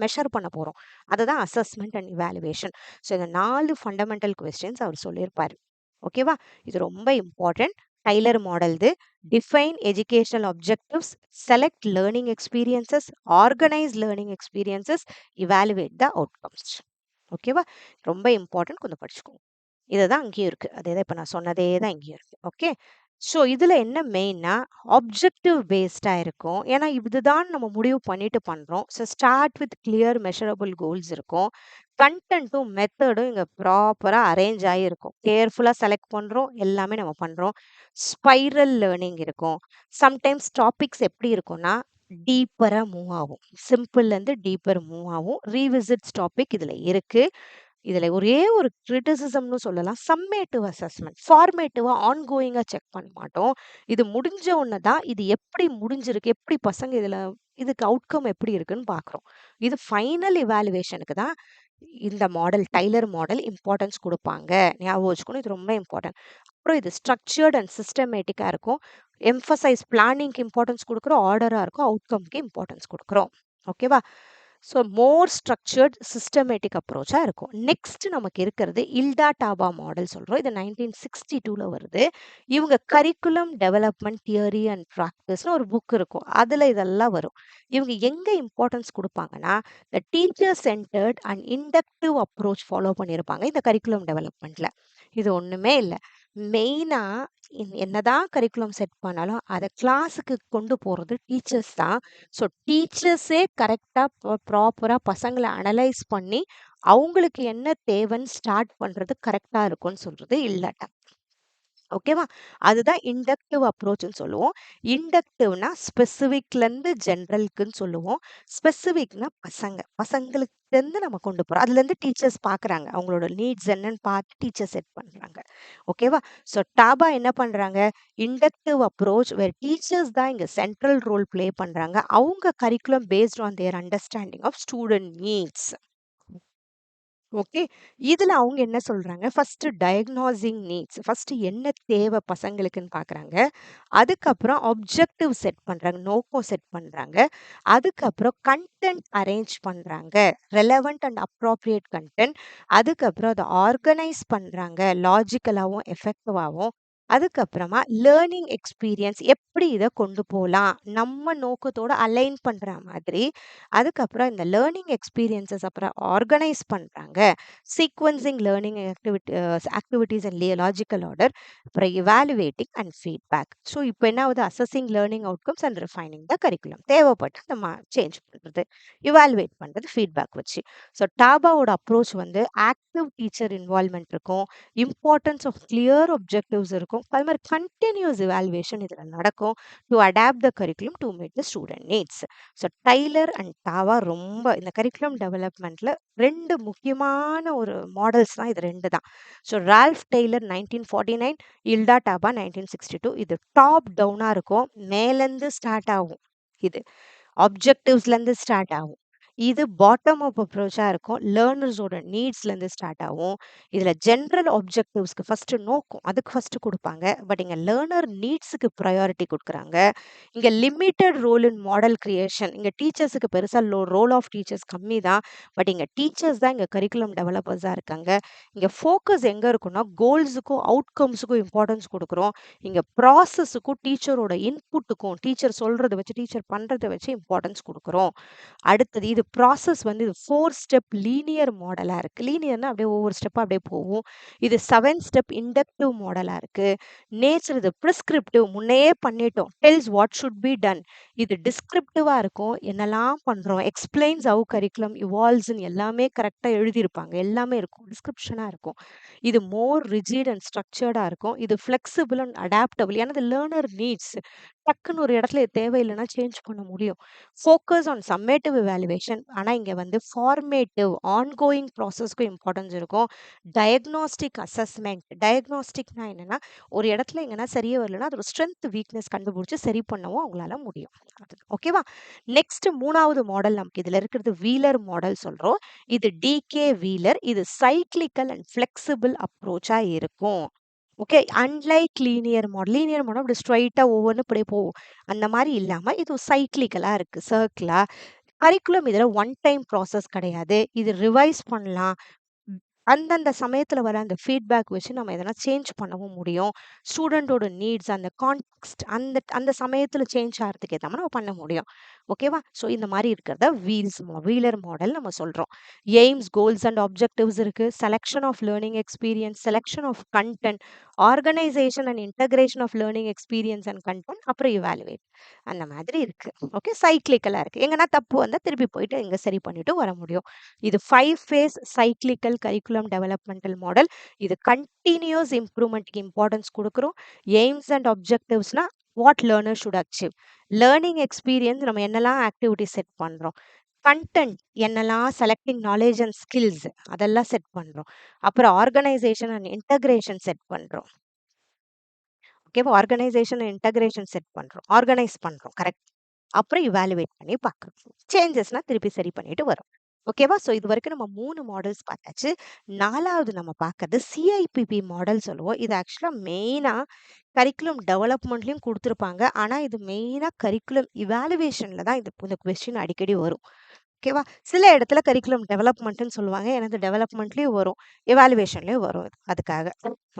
மெஷர் பண்ண போறோம். அதுதான் அசஸ்மெண்ட் அண்ட் இவாலுவேஷன். ஸோ இந்த 4 ஃபண்டமெண்டல் கொஸ்டின்ஸ் அவர் சொல்லியிருப்பாரு. ஓகேவா? இது ரொம்ப இம்பார்ட்டன்ட். டைலர் மாடல்து. Define educational objectives, select learning experiences, organise learning experiences, evaluate the outcomes. ஓகேவா? ரொம்ப இம்பார்ட்டன்ட். கொஞ்சம் படிச்சுக்கோங்க. இதுதான் அங்கேயும் இருக்கு. அதேதான் இப்ப நான் சொன்னதே தான் இங்கேயும் இருக்கு. ஓகே. ஸோ இதுல என்ன மெயின்னா ஆப்ஜெக்டிவ் பேஸ்டா இருக்கும். ஏன்னா இதுதான் நம்ம முடிவு பண்ணிட்டு பண்றோம். So start with clear measurable goals இருக்கும். கண்டென்ட்டும் மெத்தடும் இங்க ப்ராப்பரா அரேஞ்ச் ஆகிருக்கும். கேர்ஃபுல்லா செலக்ட் பண்றோம். எல்லாமே நம்ம பண்றோம். ஸ்பைரல் லேர்னிங் இருக்கும். சம்டைம்ஸ் டாபிக்ஸ் எப்படி இருக்கும்னா டீப்பரா மூவ் ஆகும். சிம்பிள்ல இருந்து டீப்பர் மூவ் ஆகும். ரீவிசிட்ஸ் டாபிக் இதுல இருக்கு. இதுல ஒரே ஒரு கிரிட்டிசிசம்னு சொல்லலாம். Summative assessment. ஃபார்மேட்டிவா ஆன்கோயிங்கா செக் பண்ண மாட்டோம். இது முடிஞ்ச உடனே தான் இது எப்படி முடிஞ்சிருக்கு, எப்படி பசங்க இதுக்கு அவுட்கம் எப்படி இருக்குன்னு பார்க்குறோம். இது ஃபைனல் இவாலுவேஷனுக்கு தான் இந்த மாடல் டைலர் மாடல் இம்பார்ட்டன்ஸ் குடுப்பாங்க. ஞாபகம் வச்சுக்கணும். இது ரொம்ப இம்பார்ட்டன்ட். அப்புறம் இது ஸ்ட்ரக்சர்ட் அண்ட் சிஸ்டமேட்டிக்கா இருக்கும். எம்பசைஸ் பிளானிங்க்கு இம்பார்ட்டன்ஸ் குடுக்குறோம். ஆர்டரா இருக்கும். அவுட்கம்க்கு இம்பார்ட்டன்ஸ் குடுக்குறோம். ஓகேவா? ஸோ மோர் ஸ்ட்ரக்சர்ட் சிஸ்டமேட்டிக் அப்ரோச்சா இருக்கும். நெக்ஸ்ட் நமக்கு இருக்கிறது இல்டா டாபா மாடல் சொல்றோம். இது 1962ல வருது. இவங்க கரிக்குலம் டெவலப்மெண்ட் தியரி அண்ட் ப்ராக்டிஸ்னு ஒரு புக் இருக்கும். அதுல இதெல்லாம் வரும். இவங்க எங்க இம்பார்ட்டன்ஸ் குடுப்பாங்கன்னா, இந்த teacher centred and inductive approach follow பண்ணியிருப்பாங்க இந்த கரிக்குலம் டெவலப்மெண்ட்ல. இது ஒண்ணுமே இல்ல. மெயினா என்னதான் கரிக்குலம் செட் பண்ணாலும் அத கிளாஸுக்கு கொண்டு போறது டீச்சர்ஸ் தான். ஸோ டீச்சர்ஸே கரெக்டா ப்ராப்பரா பசங்கள அனலைஸ் பண்ணி அவங்களுக்கு என்ன தேவைன்னு ஸ்டார்ட் பண்றது கரெக்டா இருக்கும்னு சொல்றது இல்லாட்டா. ஓகேவா? அதுதான் இண்டக்டிவ் அப்ரோச்ன்னு சொல்லுவோம். இண்டக்டிவ்னா ஸ்பெசிஃபிக்லேருந்து ஜென்ரலுக்குன்னு சொல்லுவோம். ஸ்பெசிஃபிக்னா பசங்களுக்குலேருந்து நம்ம கொண்டு போறோம். அதுலேருந்து டீச்சர்ஸ் பார்க்குறாங்க. அவங்களோட நீட்ஸ் என்னன்னு பார்த்து டீச்சர் செட் பண்றாங்க. ஓகேவா? ஸோ டாபா என்ன பண்றாங்க? இண்டக்டிவ் அப்ரோச் வேர் டீச்சர்ஸ் தான் இங்க சென்ட்ரல் ரோல் ப்ளே பண்றாங்க. அவங்க curriculum based on their understanding of student needs. Okay. இதுல அவங்க என்ன சொல்றாங்க? First டயக்னாசிங் needs. ஃபர்ஸ்ட் என்ன தேவை பசங்களுக்குன்னு பார்க்குறாங்க. அதுக்கப்புறம் ஆப்ஜெக்டிவ் செட் பண்றாங்க. நோக்கம் செட் பண்றாங்க. அதுக்கப்புறம் கன்டென்ட் அரேஞ்ச் பண்றாங்க. Relevant and appropriate content. அதுக்கப்புறம் அத ஆர்கனைஸ் பண்றாங்க. லாஜிக்கலாவும், எஃபெக்டிவாவும். அதுக்கப்புறமா லேர்னிங் எக்ஸ்பீரியன்ஸ் எப்படி இத கொண்டு போலாம்? நம்ம நோக்கத்தோட அலைன் பண்ற மாதிரி. அதுக்கப்புறம் இந்த லேர்னிங் எக்ஸ்பீரியன்ஸஸ் அப்புறம் ஆர்கனைஸ் பண்றாங்க. Sequencing learning activities and logical order. அப்புறம் இவாலுவேட்டிங் அண்ட் ஃபீட்பேக். ஸோ இப்போ என்ன ஆகுது? Assessing learning outcomes and refining the curriculum. தேவைப்பட்டு நம்ம சேஞ்ச் பண்றது, இவாலுவேட் பண்றது ஃபீட்பேக் வச்சு. ஸோ டாபாவோட அப்ரோச் வந்து ஆக்டிவ் டீச்சர் இன்வால்மெண்ட் இருக்கும். இம்பார்ட்டன்ஸ் ஆஃப் கிளியர் ஆப்ஜெக்டிவ்ஸ் இருக்கும். அது மாதிரி கண்டினியூஸ் இவாலுவேஷன் இதில் நடக்கும். To adapt the curriculum to meet the student needs. So Tyler and டாவா ரொம்ப இந்த கரிக்குலம் டெவலப்மெண்ட்ல 2 முக்கியமான ஒரு மாடல்ஸ் தான். இது 2 தான். So Ralph Tyler 1949, Hilda Taba 1962. இது டாப் டவுனா இருக்கும். மேலேருந்து ஸ்டார்ட் ஆகும். இது ஆப்ஜெக்டிவ்ஸ்லேருந்து ஸ்டார்ட் ஆகும். இது பாட்டம் அப் அப்ரோச்சா இருக்கும். லேர்னர்ஸோட நீட்ஸ்லேருந்து ஸ்டார்ட் ஆகும். இதுல ஜென்ரல் ஆப்ஜெக்டிவ்ஸ்க்கு ஃபர்ஸ்ட் நோக்கம் அதுக்கு ஃபர்ஸ்ட் குடுப்பாங்க. பட் இங்க லேர்னர் நீட்ஸ்க்கு ப்ரையாரிட்டி குடுக்குறாங்க. இங்க limited role in model creation. இங்க டீச்சர்ஸ்க்கு பெருசா ரோல் ஆஃப் டீச்சர்ஸ் கம்மி தான். பட் இங்க டீச்சர்ஸ் தான் இங்க கரிக்குலம் டெவலப்பர்ஸா இருக்காங்க. இங்க ஃபோக்கஸ் எங்க இருக்குன்னா கோல்ஸுக்கும் அவுட்கம்ஸுக்கும் இம்பார்ட்டன்ஸ் குடுக்குறோம். இங்க ப்ராசஸுக்கும் டீச்சரோட இன்புட்டுக்கும் டீச்சர் சொல்றத வச்சு டீச்சர் பண்றத வச்சு இம்பார்ட்டன்ஸ் குடுக்குறோம். அடுத்தது இது ப்ராசஸ் வந்து இது 4 ஸ்டெப் லீனியர் மாடலா இருக்கு. லீனியர்னா அப்படியே ஒவ்வொரு ஸ்டெப்பா அப்படியே போகும். இது 7 ஸ்டெப் இண்டக்டிவ் மாடலா இருக்கு. நேச்சர் இது பிரிஸ்கிரிப்டிவ் முன்னையே பண்ணிட்டோம். டெல்ஸ் வாட் ஷுட் பி டன். இது டிஸ்கிரிப்டிவா இருக்கும். என்னெல்லாம் பண்றோம். எக்ஸ்பிளைன்ஸ் ஹவ் கரிக்குலம் இவால்வ்ஸ்ன்னு எல்லாமே கரெக்ட்டா எழுதியிருப்பாங்க. எல்லாமே இருக்கும். டிஸ்கிரிப்ஷனா இருக்கும். இது மோர் ரிஜிட் அண்ட் ஸ்ட்ரக்சர்டா இருக்கும். இது ஃப்ளெக்சிபிள் அண்ட் அடாப்டபிள். ஏன்னா இது லேர்னர் நீட்ஸ். டக்குன்னு ஒரு இடத்துல இது தேவையில்லைன்னா சேஞ்ச் பண்ண முடியும். Focus on summative evaluation. ஆனா இங்க வந்து ஃபார்மேட்டிவ் ஆன்கோயிங் ப்ராசஸ்க்கும் இம்பார்ட்டன்ஸ் இருக்கும். Diagnostic assessment. டயக்னாஸ்டிக்னா என்னன்னா, ஒரு இடத்துல எங்கன்னா சரியே வரலன்னா அதோட ஸ்ட்ரென்த், வீக்னஸ் கண்டுபிடிச்சு சரி பண்ணவும் அவங்களால முடியும். அது ஓகேவா? நெக்ஸ்ட் 3வது மாடல் நமக்கு இதுல இருக்கிறது வீலர் மாடல் சொல்றோம். இது டிகே வீலர். இது சைக்ளிக்கல் அண்ட் ஃப்ளெக்சிபிள் அப்ரோச்சா இருக்கும். Okay. Unlike linear model. Linear model அப்படி ஸ்ட்ரெய்ட்டா ஒவ்வொன்னும் இப்படியே போகும். அந்த மாரி இல்லாம இது சைக்ளிக்கலா இருக்கு. சர்க்கிளா. கரிக்குலம் இதுல ஒன் டைம் ப்ராசஸ் கிடையாது. இது ரிவைஸ் பண்ணலாம். ம். அந்தந்த சமயத்துல வர அந்த ஃபீட்பேக் வச்சு நம்ம எதனா சேஞ்ச் பண்ணவும் முடியும். ஸ்டூடெண்டோட நீட்ஸ் அந்த கான்டெக்ஸ்ட் அந்த அந்த சமயத்துல சேஞ்ச் ஆகுறதுக்கு ஏத்த மாரி நம்ம பண்ண முடியும். ஓகேவா? ஸோ இந்த மாரி இருக்கிறத வீலர் மாடல் நம்ம சொல்றோம். எய்ம்ஸ், கோல்ஸ் அண்ட் ஆப்ஜெக்டிவ்ஸ் இருக்கு. Selection of learning experience, selection of content, organization and integration of learning experience and content, அப்புறம் இவாலுவேட். அந்த மாதிரி இருக்கு. ஓகே. சைக்கிளிக்கலா இருக்கு. எங்கன்னா தப்பு வந்தா திருப்பி போயிட்டு இங்க சரி பண்ணிட்டு வர முடியும். இது 5 phase cyclical curriculum developmental model. இது கன்டினியூஸ் இம்ப்ரூவ்மெண்ட்க்கு இம்பார்ட்டன்ஸ் குடுக்குறோம். எய்ம்ஸ் அண்ட் ஆப்ஜெக்டிவ்ஸ்னா what learner should achieve. Learning experience நம்ம என்னெல்லாம் ஆக்டிவிட்டி செட் பண்றோம். கன்டென்ட் என்னெல்லாம் செலக்டிங் நாலேஜ் அண்ட் ஸ்கில்ஸ் அதெல்லாம் செட் பண்றோம். அப்புறம் ஆர்கனைசேஷன் அண்ட் இன்டகிரேஷன் செட் பண்றோம். ஓகேவா? ஆர்கனைசேஷன் அண்ட் இன்டகிரேஷன் செட் பண்றோம். ஆர்கனைஸ் பண்றோம். கரெக்ட். அப்புறம் இவாலுவேட் பண்ணி பார்க்குறோம். சேஞ்சஸ்னா திருப்பி சரி பண்ணிட்டு வரோம். ஓகேவா? ஸோ இதுவரைக்கும் நம்ம 3 மாடல்ஸ் பார்த்தாச்சு. 4வது நம்ம பார்க்கறது சிஐபிபி மாடல் சொல்லுவோம். இது ஆக்சுவலா மெயினா கரிக்குலம் டெவலப்மெண்ட்லயும் குடுத்துருப்பாங்க. ஆனா இது மெயினா கரிக்குலம் இவாலுவேஷன்ல தான் இந்த கொஸ்டின் அடிக்கடி வரும். ஓகேவா? சில இடத்துல கரிக்குலம் டெவலப்மெண்ட்ன்னு சொல்லுவாங்க. எனது டெவலப்மெண்ட்லயும் வரும். எவாலுவேஷன்லயும் வரும் இது. அதுக்காக.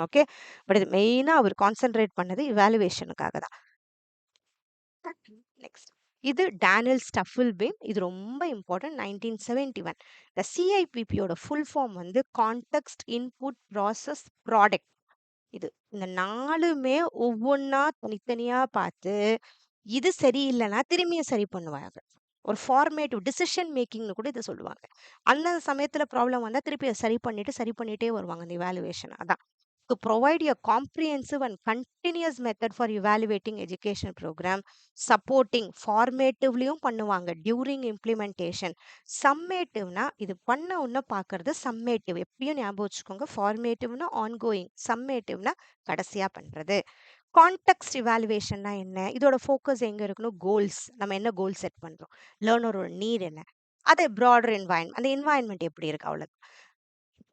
ஓகே. பட் இது மெயினா அவர் கான்சன்ட்ரேட் பண்ணது இவாலுவேஷனுக்காக தான். நெக்ஸ்ட். இது டேனியல் ஸ்டஃபில்பீம். இது ரொம்ப இம்பார்ட்டன்ட். 1971. இந்த சிஐபிபியோட ஃபுல் ஃபார்ம் வந்து கான்டெக்ஸ்ட், இன்புட், ப்ராசஸ், ப்ராடக்ட். இது. இந்த 4மே ஒவ்வொன்னா தனித்தனியா பார்த்து, இது சரியில்லன்னா திரும்பியும் சரி பண்ணுவாங்க. ஒரு ஃபார்மேட்டிவ் டிசிஷன் மேக்கிங்னு கூட இத சொல்லுவாங்க. அந்த சமயத்துல ப்ராப்ளம் வந்தா திருப்பி அத சரி பண்ணிட்டு, சரி பண்ணிட்டே வருவாங்க அந்த இவாலுவேஷன். அதான். to provide a comprehensive and continuous method for evaluating education program, supporting formativelyum பண்ணுவாங்க during implementation. சம்மேட்டிவ்னா இது பண்ண உடனே பார்க்கறது சம்மேட்டிவ். எப்பயும் ஞாபகம் வச்சுக்கோங்க. ஃபார்மேட்டிவ்னா ஆன்கோயிங், சம்மேட்டிவ்னா கடைசியா பண்றது. கான்டெக்ஸ்ட் இவாலுவேஷன்னா என்ன? இதோட ஃபோக்கஸ் எங்க இருக்கணும்? கோல்ஸ். நம்ம என்ன கோல் செட் பண்றோம்? லேர்னரோட நீட் என்ன? அதே ப்ராடர் என்வாயன்மெண்ட், அந்த என்வாயன்மெண்ட் எப்படி இருக்கு அவ்வளவு.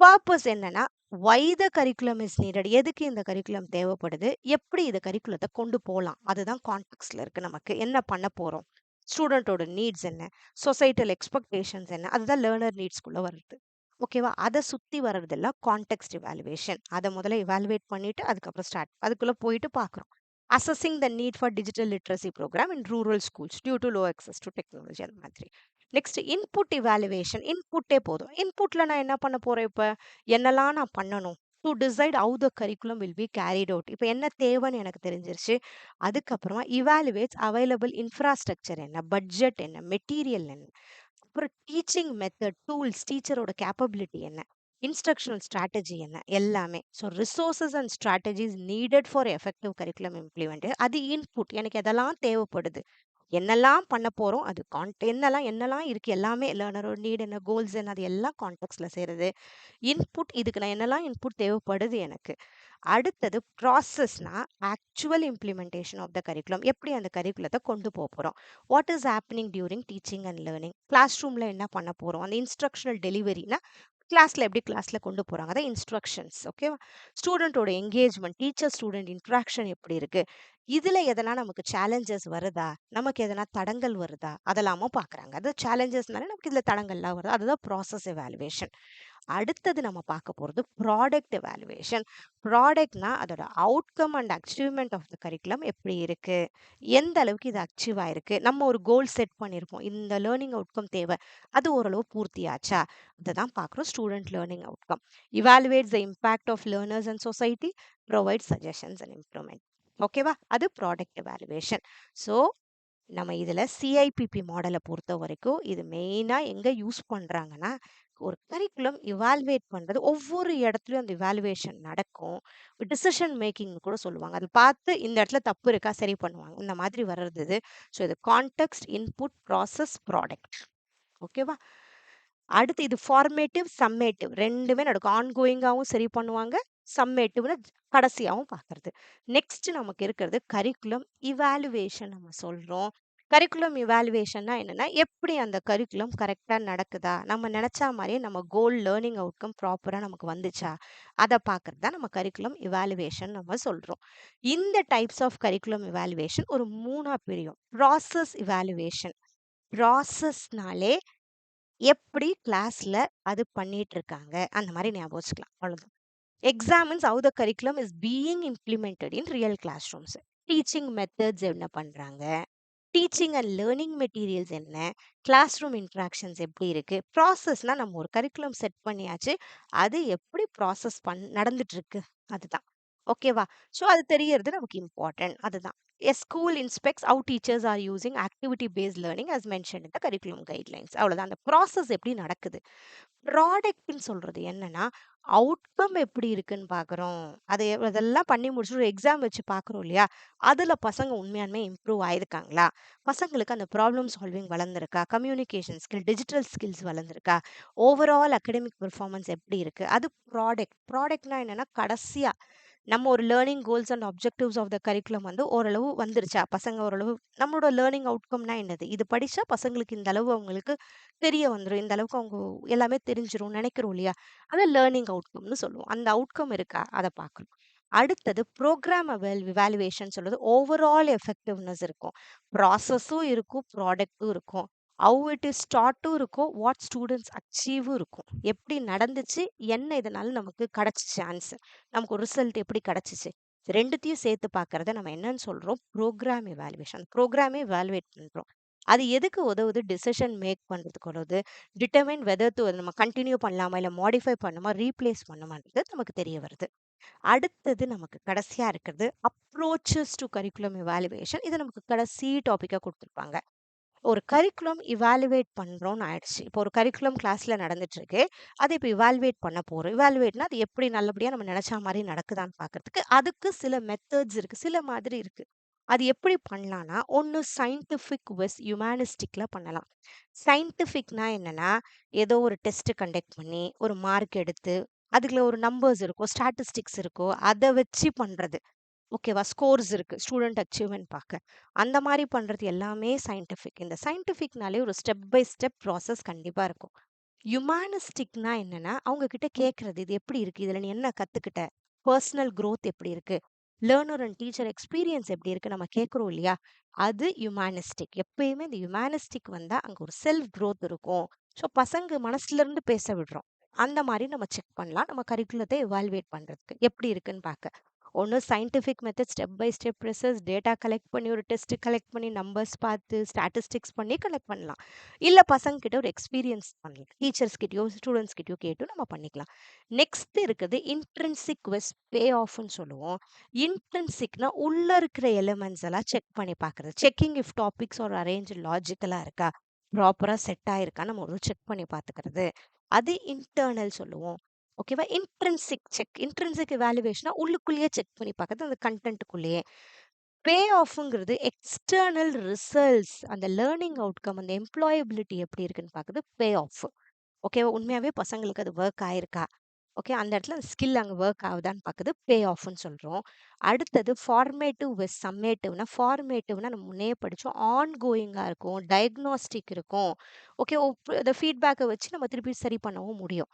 பர்பஸ் என்னன்னா, வை த கரிக்குலம் இஸ் நீடட், எதுக்கு இந்த கரிக்குலம் தேவைப்படுது, எப்படி இந்த கரிக்குலத்தை கொண்டு போகலாம், அதுதான் கான்டெக்ட்ல இருக்கு. நமக்கு என்ன பண்ண போறோம், ஸ்டூடெண்டோட நீட்ஸ் என்ன, சொசைட்டல் எக்ஸ்பெக்டேஷன்ஸ் என்ன, அதுதான் லேர்னர் நீட்ஸ்குள்ள வருது. ஓகேவா? அதை சுத்தி வர்றதெல்லாம் கான்டெக்ஸ்ட் இவாலுவேஷன். அதை முதல்ல இவாலுவேட் பண்ணிட்டு அதுக்கப்புறம் அதுக்குள்ள போயிட்டு பார்க்குறோம். Assessing the need for digital literacy program in rural schools due to low access to technology, அந்த மாதிரி. Next input evaluation. இன்புட்டே போதும். இன்புட்ல நான் என்ன பண்ண போறேன்? இப்ப என்னெல்லாம் நான் பண்ணணும் to decide how the curriculum will be carried out. இப்போ என்ன தேவைன்னு எனக்கு தெரிஞ்சிருச்சு. அதுக்கப்புறமா இவாலுவேட்ஸ் அவைலபிள் இன்ஃப்ராஸ்ட்ரக்சர் என்ன, பட்ஜெட் என்ன, மெட்டீரியல் என்ன, அப்புறம் டீச்சிங் மெத்தட், டூல்ஸ், டீச்சரோட கேப்பபிலிட்டி என்ன, இன்ஸ்ட்ரக்ஷனல் ஸ்ட்ராட்டஜி என்ன, எல்லாமே. So resources and strategies needed for effective curriculum implement. அது இன்புட். எனக்கு எதெல்லாம் தேவைப்படுது, என்னெல்லாம் பண்ண போறோம், அது என்னெல்லாம் என்னெல்லாம் இருக்கு, எல்லாமே லேர்னரோட நீட் என்ன, கோல்ஸ் என்ன, அது எல்லாம் கான்டெக்ட்ல சேருது. இன்புட், இதுக்கு நான் என்னெல்லாம் இன்புட் தேவைப்படுது எனக்கு. அடுத்தது ப்ராசஸ்னா actual implementation of the curriculum. எப்படி அந்த கரிக்குலத்தை கொண்டு போக போறோம், what is happening during teaching and learning, class ரூம்ல என்ன பண்ண போறோம், அந்த இன்ஸ்ட்ரக்ஷனல் டெலிவரினா கிளாஸ்ல எப்படி கிளாஸ்ல கொண்டு போறாங்க, அதான் இன்ஸ்ட்ரக்ஷன்ஸ். ஓகேவா? ஸ்டூடெண்டோட என்கேஜ்மெண்ட், டீச்சர் ஸ்டூடெண்ட் இன்ட்ராக்ஷன் எப்படி இருக்கு, இதுல எதனா நமக்கு சேலஞ்சஸ் வருதா, நமக்கு எதனா தடங்கள் வருதா, அதெல்லாமும் பாக்குறாங்க. அது சேலஞ்சஸ்னால நமக்கு இதுல தடங்கள்லாம் வருது, அதுதான் ப்ராசஸ் எவாலுவேஷன். அடுத்தது நம்ம பார்க்க போறது ப்ராடக்ட் எவாலுவேஷன். ப்ராடக்ட்னா அதோட outcome and achievement of the curriculum எப்படி இருக்கு, எந்த அளவுக்கு இது அச்சீவ் ஆயிருக்கு, நம்ம ஒரு கோல் செட் பண்ணியிருப்போம், இந்த லேர்னிங் அவுட்கம் தேவை, அது ஓரளவு பூர்த்தியாச்சா, அதை தான் பார்க்குறோம். Student learning outcome evaluates the impact of learners and society, provide suggestions and improvement. ஓகேவா? அது ப்ராடக்ட் எவாலுவேஷன். ஸோ நம்ம இதில் சிஐபிபி மாடலை பொறுத்த வரைக்கும் இது மெயினாக எங்கே யூஸ் பண்ணுறாங்கன்னா, ஒரு கரிக்குலம் இவால்வேட் பண்ணுறது, ஒவ்வொரு இடத்துலையும் அந்த இவாலுவேஷன் நடக்கும். டிசிஷன் மேக்கிங்னு கூட சொல்லுவாங்க. அதை பார்த்து இந்த இடத்துல தப்பு இருக்கா சரி பண்ணுவாங்க, இந்த மாதிரி வர்றது இது. ஸோ இது கான்டெக்ஸ்ட், இன்புட், ப்ராசஸ், ப்ராடக்ட். ஓகேவா? அடுத்து இது ஃபார்மேட்டிவ், சம்மேட்டிவ் ரெண்டுமே நடக்கும். ஆன்கோயிங்காகவும் சரி பண்ணுவாங்க, சம்மேட்டிவ்னு கடைசியாகவும் பார்க்கறது. நெக்ஸ்ட் நமக்கு இருக்கிறது கரிக்குலம் இவாலுவேஷன். நம்ம சொல்றோம் கரிக்குலம் இவாலுவேஷன்னா என்னன்னா, எப்படி அந்த கரிக்குலம் கரெக்டா நடக்குதா, நம்ம நினைச்ச மாதிரியே நம்ம கோல் லேர்னிங் அவுட்கம் ப்ராப்பரா நமக்கு வந்துச்சா, அதை பார்க்கறது தான் நம்ம கரிக்குலம் இவாலுவேஷன் நம்ம சொல்றோம். இந்த டைப்ஸ் ஆஃப் கரிக்குலம் இவாலுவேஷன் ஒரு மூணா பிரியும். Process evaluation. ப்ராசஸ்னாலே எப்படி கிளாஸ்ல அது பண்ணிட்டு இருக்காங்க, அந்த மாதிரி ஞாபகம் வச்சுக்கலாம். அவ்வளவுதான். Examines how the curriculum is being implemented in real classrooms. Teaching methods என்ன பண்றாங்க, டீச்சிங் அண்ட் லேர்னிங் மெட்டீரியல்ஸ் என்ன, கிளாஸ் ரூம் இன்ட்ராக்ஷன்ஸ் எப்படி இருக்கு. ப்ராசஸ்னா நம்ம ஒரு கரிக்குலம் செட் பண்ணியாச்சு, அது எப்படி ப்ராசஸ் நடந்துட்டு இருக்கு, அதுதான். ஓகேவா? ஸோ அது தெரியறது நமக்கு இம்பார்ட்டன்ட். அதுதான். A school inspects how teachers are using activity based learning as mentioned in the curriculum guidelines. அவ்வளவுதான். அந்த ப்ராசஸ் எப்படி நடக்குது. ப்ராடக்ட்னு சொல்றது என்னன்னா, அவுட்கம் எப்படி இருக்குன்னு பார்க்குறோம். அதெல்லாம் பண்ணி முடிச்சுட்டு ஒரு எக்ஸாம் வச்சு பார்க்குறோம் இல்லையா? அதுல பசங்க உண்மையாலுமே இம்ப்ரூவ் ஆயிருக்காங்களா? பசங்களுக்கு அந்த ப்ராப்ளம் சால்விங் வளர்ந்துருக்கா? கம்யூனிகேஷன் ஸ்கில், டிஜிட்டல் ஸ்கில்ஸ் வளர்ந்துருக்கா? ஓவரால் அகாடமிக் பெர்ஃபார்மன்ஸ் எப்படி இருக்கு? அது ப்ராடக்ட். ப்ராடக்ட்னா என்னன்னா, கடைசியா நம்ம ஒரு learning goals and objectives of the curriculum வந்து ஓரளவு வந்துருச்சா? பசங்க ஓரளவு நம்மளோட லேர்னிங் அவுட்கம்னா என்னது? இது படிச்சா பசங்களுக்கு இந்த அளவு அவங்களுக்கு தெரிய வந்துரும், இந்த அளவுக்கு அவங்க எல்லாமே தெரிஞ்சிரும் நினைக்கிறோம் இல்லையா? அத லேர்னிங் அவுட்கம்னு சொல்லுவோம். அந்த அவுட்கம் இருக்கா? அத பார்க்கணும். அடுத்தது ப்ரோக்ராம் இவாலுவேஷன் சொல்றது ஓவரால் எஃபெக்டிவ்னஸ் இருக்கும். ப்ராசஸும் இருக்கும், ப்ராடக்ட்டும் இருக்கும். ஹவ் இட் இஸ் டாட்டும் இருக்கும், வாட் ஸ்டூடெண்ட்ஸ் அச்சீவும் இருக்கும். எப்படி நடந்துச்சு, என்ன இதனால நமக்கு கிடைச்சிச்சு ஆன்சர், நமக்கு ஒரு ரிசல்ட் எப்படி கிடைச்சிச்சு. ரெண்டுத்தையும் சேர்த்து பார்க்கறத நம்ம என்னன்னு சொல்றோம்? Program evaluation. ப்ரோக்ராமே இவாலுவேட் பண்றோம். அது எதுக்கு உதவுது? டிசிஷன் மேக் பண்றதுக்கு உதவுது. டிட்டர்மைன் வெதர் டு நம்ம கண்டினியூ பண்ணலாமா, இல்ல மாடிஃபை பண்ணுமா, ரீப்ளேஸ் பண்ணுமான்றது நமக்கு தெரிய வருது. அடுத்தது நமக்கு கடைசியா இருக்கிறது அப்ரோச்சஸ் டு கரிக்குலம் இவாலுவேஷன். இது நமக்கு கடைசி டாபிக்கா கொடுத்துருப்பாங்க. ஒரு கரிக்குலம் இவாலுவேட் பண்றோம்னு ஆயிடுச்சு. இப்போ ஒரு கரிக்குலம் கிளாஸ்ல நடந்துட்டு இருக்கு. அதை இப்போ இவாலுவேட் பண்ண போறோம். இவாலுவேட்னா அது எப்படி நல்லபடியா நம்ம நினைச்ச மாதிரி நடக்குதான்னு பார்க்கறதுக்கு அதுக்கு சில மெத்தட்ஸ் இருக்கு. சில மாதிரி இருக்கு. அது எப்படி பண்ணலாம்னா, ஒண்ணு சயின்டிஃபிக் விஸ் ஹியூமானிஸ்டிக்ல பண்ணலாம். சயின்டிஃபிக்னா என்னன்னா, ஏதோ ஒரு டெஸ்ட் கண்டக்ட் பண்ணி, ஒரு மார்க் எடுத்து, அதுல ஒரு நம்பர்ஸ் இருக்கும், ஸ்டாட்டிஸ்டிக்ஸ் இருக்கும். அத வச்சு பண்றது. ஓகேவா? ஸ்கோர்ஸ் இருக்கு. ஸ்டூடண்ட் அச்சீவ்மென்ட் பார்க்க. அந்த மாரி பண்றது எல்லாமே சயின்டிஃபிக். இந்த சயின்டிஃபிக்னாலே ஒரு ஸ்டெப் பை ஸ்டெப் ப்ராசஸ் கண்டிப்பா இருக்கும். ஹியூமானிஸ்டிக்னா என்னன்னா, அவங்க கிட்ட கேட்கறது, இது எப்படி இருக்கு? இதுல நீ என்ன கத்துக்கிட்ட? பர்சனல் குரோத் எப்படி இருக்கு? லேர்னர் அண்ட் டீச்சர் எக்ஸ்பீரியன்ஸ் எப்படி இருக்கு? நம்ம கேட்கிறோம் இல்லையா? அது ஹியூமானிஸ்டிக். எப்பயுமே இந்த ஹியூமானிஸ்டிக் வந்தா அங்க ஒரு செல்ஃப் குரோத் இருக்கும். ஸோ பசங்க மனசுல இருந்து பேச விடுறோம். அந்த மாரி நம்ம செக் பண்ணலாம். நம்ம கரிக்குலத்தை எவாலுவேட் பண்றதுக்கு. எப்படி இருக்குன்னு பார்க்க. ஒண்ணு scientific method step by step process data collect பண்ணி ஒரு டெஸ்ட் கலெக்ட் பண்ணி நம்பர்ஸ் பார்த்து ஸ்டாட்டிஸ்டிக்ஸ் பண்ணி கலெக்ட் பண்ணலாம். இல்ல பசங்க கிட்ட ஒரு எக்ஸ்பீரியன்ஸ் பண்ணலாம். டீச்சர்ஸ் கிட்டயோ, ஸ்டூடண்ட்ஸ் கிட்டயோ கேட்டு நம்ம பண்ணிக்கலாம். நெக்ஸ்ட் இருக்குது இன்ட்ரின்சிக் குவிஸ் பே ஆஃப்னு சொல்லுவோம். இன்ட்ரின்சிக்னா உள்ள இருக்கிற எலிமெண்ட்ஸ் எல்லாம் செக் பண்ணி பார்க்கறது. செக்கிங் இஃப் டாபிக்ஸ் ஒரு அரேஞ்ச் லாஜிக்கலா இருக்கா? ப்ராப்பரா செட் ஆயிருக்கா? நம்ம ஒரு செக் பண்ணி பார்த்துக்கிறது. அது இன்டர்னல் சொல்லுவோம். ஓகேவா? இன்ட்ரின்சிக் எவாலுவேஷனா உள்ளுக்குள்ளேயே செக் பண்ணி பார்க்கறது அந்த கன்டென்ட்குள்ளேயே. பே ஆஃப்ங்கிறது எக்ஸ்டர்னல் ரிசல்ட்ஸ் அந்த லேர்னிங் அவுட்கம் அந்த எம்ப்ளாயபிலிட்டி எப்படி இருக்குன்னு பார்க்குறது பே ஆஃப். ஓகேவா? உண்மையாவே பசங்களுக்கு அது ஒர்க் ஆயிருக்கா? ஓகே. அந்த இடத்துல அந்த ஸ்கில் அங்க ஒர்க் ஆகுதான்னு பார்க்குறது பே ஆஃப்ன்னு சொல்றோம். அடுத்தது ஃபார்மேட்டிவ் வித் சம்மேட்டிவ்னா, ஃபார்மேட்டிவ்னா நம்ம முன்னயே படிச்சோம். ஆன் கோயிங்கா இருக்கும். டயக்னாஸ்டிக் இருக்கும். ஓகே. அந்த ஃபீட்பேக்க வச்சு நம்ம திருப்பி சரி பண்ணவும் முடியும்.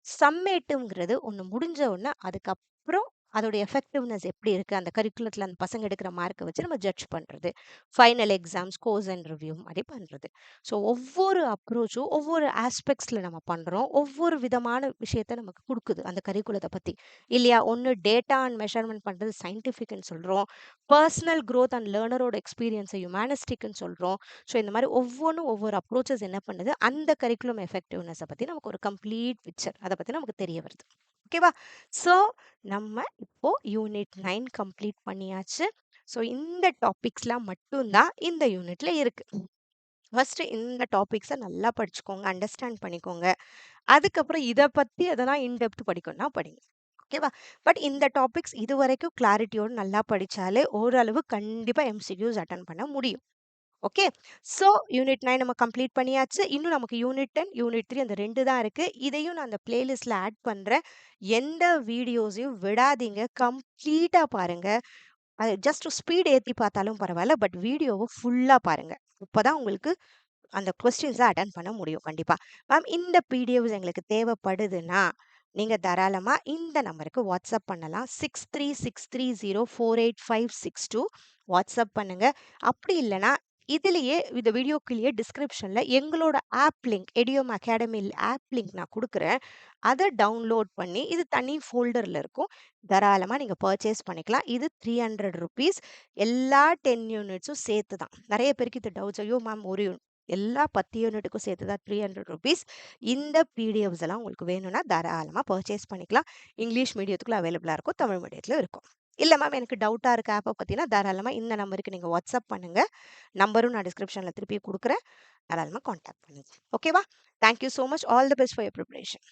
சம்மேட்டிவ்ங்கிறது ஒண்ணு முடிஞ்ச உடனே அதுக்கப்புறம் அதோட எஃபெக்டிவ்னஸ் எப்படி இருக்கு? அந்த கரிக்குலத்துல அந்த பசங்க எடுக்கிற மார்க்க வச்சு நம்ம ஜட்ஜ் பண்றது. Final exam, scores and review மாரி பண்றது. ஸோ ஒவ்வொரு அப்ரோச்சும் ஒவ்வொரு ஆஸ்பெக்ட்ஸ்ல நம்ம பண்றோம். ஒவ்வொரு விதமான விஷயத்த நமக்கு குடுக்குது அந்த கரிக்குலத்த பத்தி. இல்லையா? ஒண்ணு டேட்டா அண்ட் மெஷர்மென்ட் பண்றது சயின்டிஃபிக்ன்னு சொல்றோம். பர்சனல் குரோத் அண்ட் லேர்னரோட எக்ஸ்பீரியன்ஸ ஹியூமானிஸ்டிக்ன்னு சொல்றோம். ஸோ இந்த மாரி ஒவ்வொன்னும் ஒவ்வொரு அப்ரோச்சஸ் என்ன பண்ணுது? அந்த கரிக்குலம் எஃபெக்டிவ்னஸ பத்தி நமக்கு ஒரு கம்ப்ளீட் பிக்சர் அத பத்தி நமக்கு தெரிய வருது. ஓகேவா? ஸோ நம்ம இப்போ யூனிட் 9 கம்ப்ளீட் பண்ணியாச்சு. ஸோ இந்த டாபிக்ஸ்லாம் மட்டும் தான் இந்த யூனிட்ல இருக்கு. ஃபர்ஸ்ட் இந்த டாபிக்ஸ நல்லா படிச்சுக்கோங்க. அண்டர்ஸ்டாண்ட் பண்ணிக்கோங்க. அதுக்கப்புறம் இத பத்தி எதனா இன் டெப்த் படிக்கணும்னா படிங்க. ஓகேவா? பட் இந்த டாபிக்ஸ் இதுவரைக்கும் கிளாரிட்டியோட நல்லா படிச்சாலே ஓரளவு கண்டிப்பா எம்சிக்யூஸ் அட்டெண்ட் பண்ண முடியும். ஓகே. ஸோ யூனிட் 9 நம்ம கம்ப்ளீட் பண்ணியாச்சு. இன்னும் நமக்கு யூனிட் 10, யூனிட் 3 அந்த 2 தான் இருக்கு. இதையும் நான் அந்த பிளேலிஸ்ட்ல ஆட் பண்றேன். எந்த வீடியோஸையும் விடாதீங்க. கம்ப்ளீட்டா பாருங்க. அது ஜஸ்ட் ஸ்பீட் ஏத்தி பார்த்தாலும் பரவாயில்ல. பட் வீடியோவ ஃபுல்லா பாருங்க. அப்பதான் உங்களுக்கு அந்த கொஸ்டின்ஸ அட்டெண்ட் பண்ண முடியும் கண்டிப்பா. மேம் இந்த பிடிஎஃப்ஸ் எங்களுக்கு தேவைப்படுதுன்னா, நீங்க தாராளமா இந்த நம்பருக்கு வாட்ஸ்அப் பண்ணலாம். 6363048562 வாட்ஸ்அப் பண்ணுங்க. அப்படி இல்லன்னா, இதுலயே இந்த வீடியோக்குள்ளயே டிஸ்கிரிப்ஷன்ல எங்களோட ஆப் லிங்க் எடியோம் அகாடமி ஆப் லிங்க் நான் குடுக்குறேன். அத டவுன்லோட் பண்ணி இது தனி ஃபோல்டர்ல இருக்கும். தாராளமா நீங்க பர்ச்சேஸ் பண்ணிக்கலாம். இது ₹300 எல்லா 10 யூனிட்ஸும் சேர்த்து தான். நெறைய பேருக்கு இது டவுட்ஸ். ஐயோ மேம் ஒரு எல்லா 10 யூனிட்டுக்கும் சேர்த்து தான் ₹300. இந்த பிடிஎஃப்ஸ் எல்லாம் உங்களுக்கு வேணும்னா தாராளமா பர்ச்சேஸ் பண்ணிக்கலாம். இங்கிலீஷ் மீடியத்துக்குள்ள அவைலபிளா இருக்கும். தமிழ் மீடியத்திலும் இருக்கும். இல்ல மேம் எனக்கு டவுட்டா இருக்கு ஆப்ப பத்தினா தாராளமா இந்த நம்பருக்கு நீங்க வாட்ஸ்அப் பண்ணுங்க. நம்பரும் நான் டிஸ்கிரிப்ஷன்ல திருப்பி குடுக்குறேன். தாராளமா கான்டாக்ட் பண்ணுங்க. ஓகேவா? Thank you so much. All the best for your preparation.